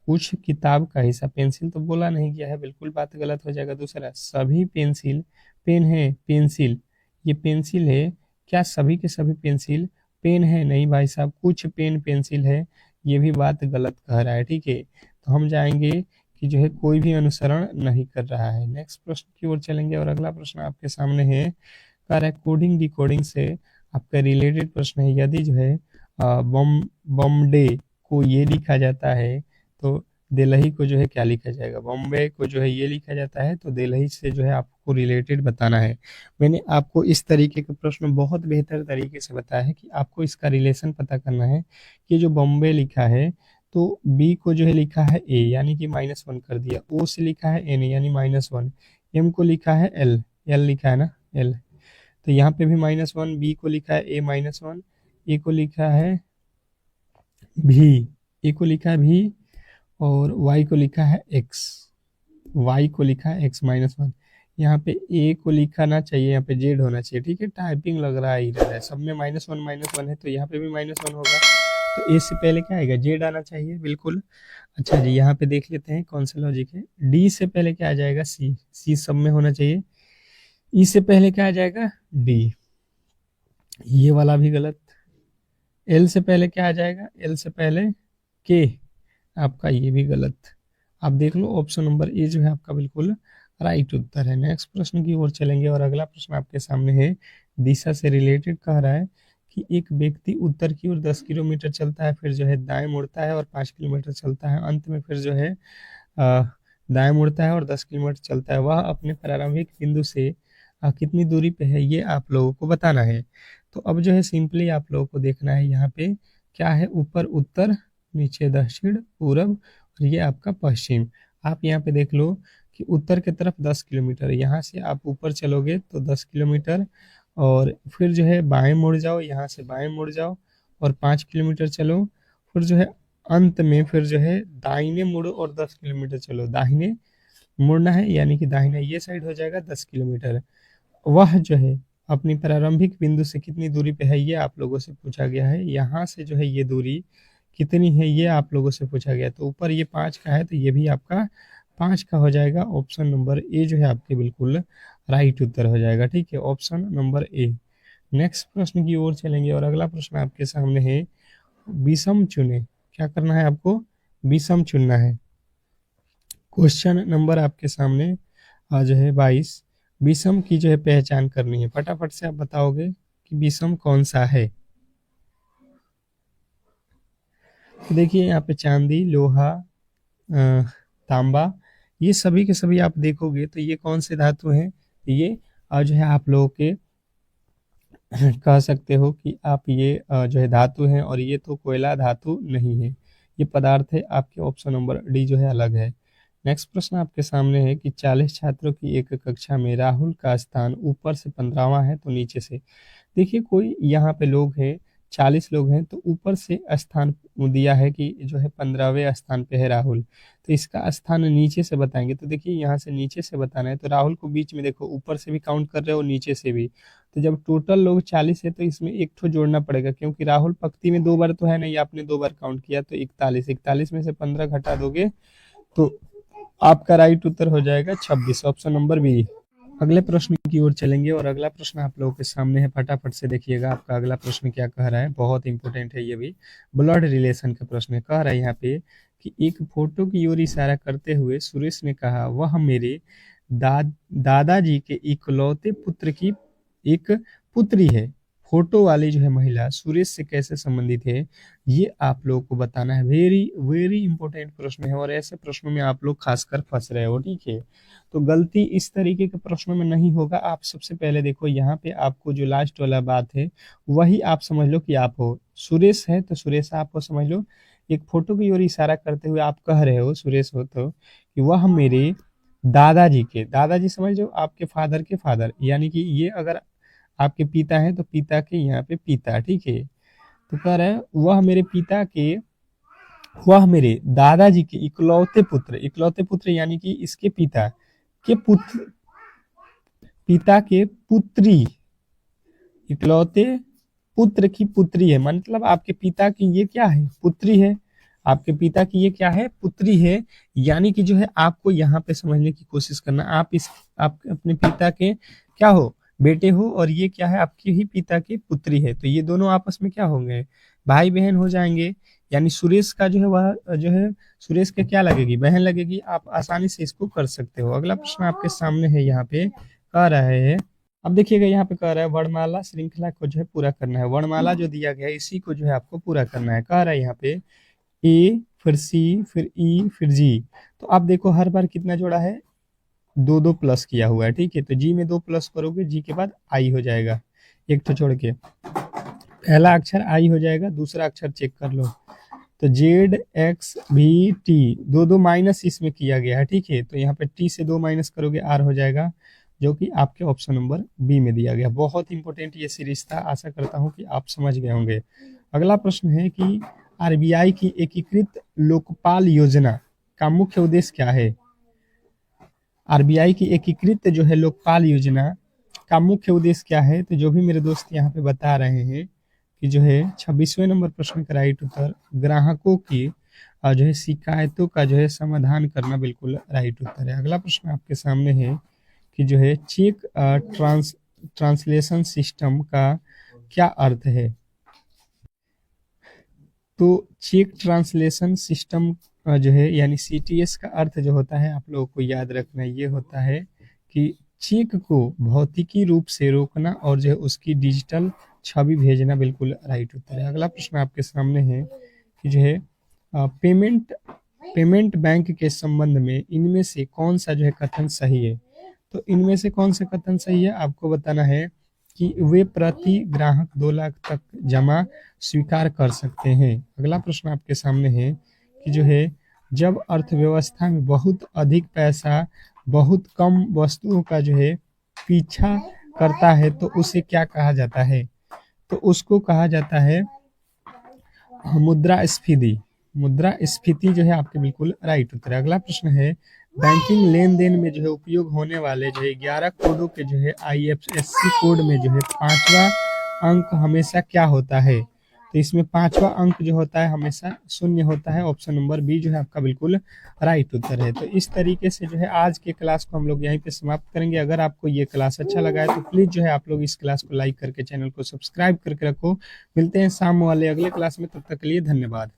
कुछ किताब का हिस्सा पेंसिल तो बोला नहीं गया है, बिल्कुल बात गलत हो जाएगा। दूसरा, सभी पेंसिल पेन है, पेंसिल ये पेंसिल है, क्या सभी के सभी पेंसिल पेन है, नहीं भाई साहब, कुछ पेन पेंसिल है, ये भी बात गलत कह रहा है। ठीक है, तो हम जाएंगे कि जो है कोई भी अनुसरण नहीं कर रहा है। नेक्स्ट प्रश्न की ओर चलेंगे और अगला प्रश्न आपके सामने है, कह रहा है कोडिंग डिकोडिंग से आपका रिलेटेड प्रश्न है। यदि जो है बॉम्बे को ये लिखा जाता है तो दिल्ली को जो है क्या लिखा जाएगा, बॉम्बे को जो है ये लिखा जाता है तो दिल्ली से जो है आपको रिलेटेड बताना है। मैंने आपको इस तरीके के प्रश्न बहुत बेहतर तरीके से बताया है कि आपको इसका रिलेशन पता करना है कि जो बॉम्बे लिखा है तो बी को जो है लिखा है ए, यानी कि -1 कर दिया, ओ से लिखा है एन यानी -1, एम को लिखा है एल, एल लिखा है ना एल, तो यहाँ पे भी -1, बी को लिखा है ए -1, ए को लिखा है भी, ए को लिखा है भी, और y को लिखा है x, y को लिखा है x-1। यहाँ पे a को लिखाना चाहिए, यहाँ पे z होना चाहिए। ठीक है, टाइपिंग लग रहा है इधर है, सब में -1 है तो यहाँ पे भी -1 होगा, तो a से पहले क्या आएगा, z आना चाहिए बिल्कुल। अच्छा जी, यहाँ पे देख लेते हैं कौन सा लॉजिक है। d से पहले क्या आ जाएगा, c, c सब में होना चाहिए। e से पहले क्या आ जाएगा, d, ये वाला भी गलत। l से पहले क्या आ जाएगा, l से पहले k, आपका ये भी गलत। आप देख लो ऑप्शन नंबर ए जो है आपका बिल्कुल राइट उत्तर है। नेक्स्ट प्रश्न की ओर चलेंगे और अगला प्रश्न आपके सामने है, दिशा से रिलेटेड कह रहा है कि एक व्यक्ति उत्तर की ओर 10 किलोमीटर चलता है, फिर जो है दाएं मुड़ता है और 5 किलोमीटर चलता है, अंत में फिर जो है दाएं मुड़ता है और 10 किलोमीटर चलता है। वह अपने प्रारंभिक बिंदु से कितनी दूरी पे है ये आप लोगों को बताना है। तो अब जो है सिंपली आप लोगों को देखना है, यहाँ पे क्या है, ऊपर उत्तर, नीचे दक्षिण पूरब, और ये आपका पश्चिम। आप यहाँ पे देख लो कि उत्तर की तरफ 10 किलोमीटर, यहाँ से आप ऊपर चलोगे तो 10 किलोमीटर, और फिर जो है बाएं मुड़ जाओ, यहाँ से बाएं मुड़ जाओ और 5 किलोमीटर चलो, फिर जो है अंत में फिर जो है दाहिने मुड़ो और 10 किलोमीटर चलो, दाहिने मुड़ना है यानी कि दाहिने ये साइड हो जाएगा 10 किलोमीटर। वह जो है अपनी प्रारंभिक बिंदु से कितनी दूरी पे है ये आप लोगों से पूछा गया है। यहाँ से जो है ये दूरी कितनी है ये आप लोगों से पूछा गया, तो ऊपर ये 5 का है तो ये भी आपका 5 का हो जाएगा। ऑप्शन नंबर ए जो है आपके बिल्कुल राइट उत्तर हो जाएगा। ठीक है, ऑप्शन नंबर ए। नेक्स्ट प्रश्न की ओर चलेंगे और अगला प्रश्न आपके सामने है, विषम चुने, क्या करना है आपको, विषम चुनना है। क्वेश्चन नंबर आपके सामने जो है 22 विषम की जो है पहचान करनी है। फटाफट से आप बताओगे कि विषम कौन सा है। तो देखिए यहाँ पे चांदी, लोहा, तांबा, ये सभी के सभी आप देखोगे तो ये कौन से धातु हैं, ये जो है आप लोगों के कह सकते हो कि आप ये जो है धातु हैं, और ये तो कोयला धातु नहीं है, ये पदार्थ है। आपके ऑप्शन नंबर डी जो है अलग है। नेक्स्ट प्रश्न आपके सामने है कि 40 छात्रों की एक कक्षा में राहुल का स्थान ऊपर से 15वां है तो नीचे से। देखिए कोई यहाँ पे लोग हैं, 40 लोग हैं, तो ऊपर से स्थान दिया है कि जो है 15वें स्थान पे है राहुल, तो इसका स्थान नीचे से बताएंगे। तो देखिए यहाँ से नीचे से बताना है, तो राहुल को बीच में देखो, ऊपर से भी काउंट कर रहे हो नीचे से भी, तो जब टोटल लोग 40 है तो इसमें एक ठो जोड़ना पड़ेगा, क्योंकि राहुल पंक्ति में 2 बार तो है नहीं, आपने 2 बार काउंट किया, तो 41 में से 15 घटा दोगे तो आपका राइट उत्तर हो जाएगा 26, ऑप्शन नंबर बी। अगले प्रश्न की ओर चलेंगे, और अगला प्रश्न आप लोगों के सामने है, फटाफट से देखिएगा आपका अगला प्रश्न क्या कह रहा है, बहुत इंपॉर्टेंट है ये भी, ब्लड रिलेशन का प्रश्न है। कह रहा है यहाँ पे कि एक फोटो की ओर इशारा करते हुए सुरेश ने कहा, वह मेरे दादाजी के इकलौते पुत्र की एक पुत्री है। फोटो वाली जो है महिला सुरेश से कैसे संबंधित है, ये आप लोगों को बताना है। वेरी वेरी इंपॉर्टेंट प्रश्न है, और ऐसे प्रश्नों में आप लोग खासकर फंस रहे हो, ठीक है। तो गलती इस तरीके के प्रश्नों में नहीं होगा। आप सबसे पहले देखो यहाँ पे आपको जो लास्ट वाला बात है वही आप समझ लो कि आप हो। सुरेश है तो सुरेश आप हो समझ लो। एक फोटो की ओर इशारा करते हुए आप कह रहे हो सुरेश हो तो कि वह मेरे दादाजी के, दादाजी समझ लो आपके फादर के फादर, यानी कि ये अगर आपके पिता है तो पिता के यहाँ पे पिता, ठीक है। तो कह रहे हैं वह मेरे दादाजी के इकलौते पुत्र यानी कि इसके पिता के पिता के पुत्री, इकलौते पुत्र की पुत्री है, मतलब आपके पिता की ये क्या है, पुत्री है। आपके पिता की ये क्या है, पुत्री है। यानी कि जो है आपको यहाँ पे समझने की कोशिश करना, आप अपने पिता के क्या हो, बेटे हो, और ये क्या है, आपके ही पिता की पुत्री है। तो ये दोनों आपस में क्या होंगे, भाई बहन हो जाएंगे। यानी सुरेश का जो है वह जो है सुरेश के क्या लगेगी, बहन लगेगी। आप आसानी से इसको कर सकते हो। अगला प्रश्न आपके सामने है, यहाँ पे कह रहा है, अब देखिएगा यहाँ पे कह रहा है वर्णमाला श्रृंखला को जो है पूरा करना है। वर्णमाला जो दिया गया है इसी को जो है आपको पूरा करना है। कह रहा है यहाँ पे ए, फिर सी, फिर ई, फिर जी। तो आप देखो हर बार कितना जोड़ा है, 2 2 प्लस किया हुआ है, ठीक है। तो जी में 2 प्लस करोगे, जी के बाद आई हो जाएगा, एक तो छोड़ के पहला अक्षर आई हो जाएगा, दूसरा अक्षर चेक कर लो। तो जेड एक्स भी टी, 2 2 माइनस इसमें किया गया है, ठीक है। तो यहाँ पे टी से 2 माइनस करोगे, आर हो जाएगा, जो कि आपके ऑप्शन नंबर बी में दिया गया। बहुत इंपॉर्टेंट ये सीरीज था, आशा करता हूँ कि आप समझ गए होंगे। अगला प्रश्न है कि आरबीआई की एकीकृत लोकपाल योजना का मुख्य उद्देश्य क्या है। आरबीआई की एकीकृत जो है लोकपाल योजना का मुख्य उद्देश्य क्या है, तो जो भी मेरे दोस्त यहाँ पे बता रहे हैं कि जो है 26वें नंबर प्रश्न का राइट उत्तर ग्राहकों की जो है शिकायतों का जो है समाधान करना बिल्कुल राइट उत्तर है। अगला प्रश्न आपके सामने है कि जो है चेक ट्रांसलेशन सिस्टम का क्या अर्थ है। तो चेक ट्रांसलेशन सिस्टम जो है यानी सीटीएस का अर्थ जो होता है, आप लोगों को याद रखना ये होता है कि चेक को भौतिकी रूप से रोकना और जो है उसकी डिजिटल छवि भेजना बिल्कुल राइट उत्तर है। अगला प्रश्न आपके सामने है कि जो है पेमेंट बैंक के संबंध में इनमें से कौन सा जो है कथन सही है। तो इनमें से कौन सा कथन सही है आपको बताना है कि वे प्रति ग्राहक 2 लाख तक जमा स्वीकार कर सकते हैं। अगला प्रश्न आपके सामने है कि जो है जब अर्थव्यवस्था में बहुत अधिक पैसा बहुत कम वस्तुओं का जो है पीछा करता है तो उसे क्या कहा जाता है। तो उसको कहा जाता है मुद्रास्फीति। मुद्रास्फीति जो है आपके बिल्कुल राइट उत्तर है। अगला प्रश्न है बैंकिंग लेन देन में जो है उपयोग होने वाले जो है 11 कोडों के जो है आईएफएससी कोड में जो है 5वां अंक हमेशा क्या होता है। तो इसमें 5वां अंक जो होता है हमेशा 0 होता है। ऑप्शन नंबर बी जो है आपका बिल्कुल राइट उत्तर है। तो इस तरीके से जो है आज के क्लास को हम लोग यहीं पे समाप्त करेंगे। अगर आपको ये क्लास अच्छा लगा है तो प्लीज़ जो है आप लोग इस क्लास को लाइक करके चैनल को सब्सक्राइब करके रखो। मिलते हैं शाम वाले अगले क्लास में, तब तक के लिए धन्यवाद।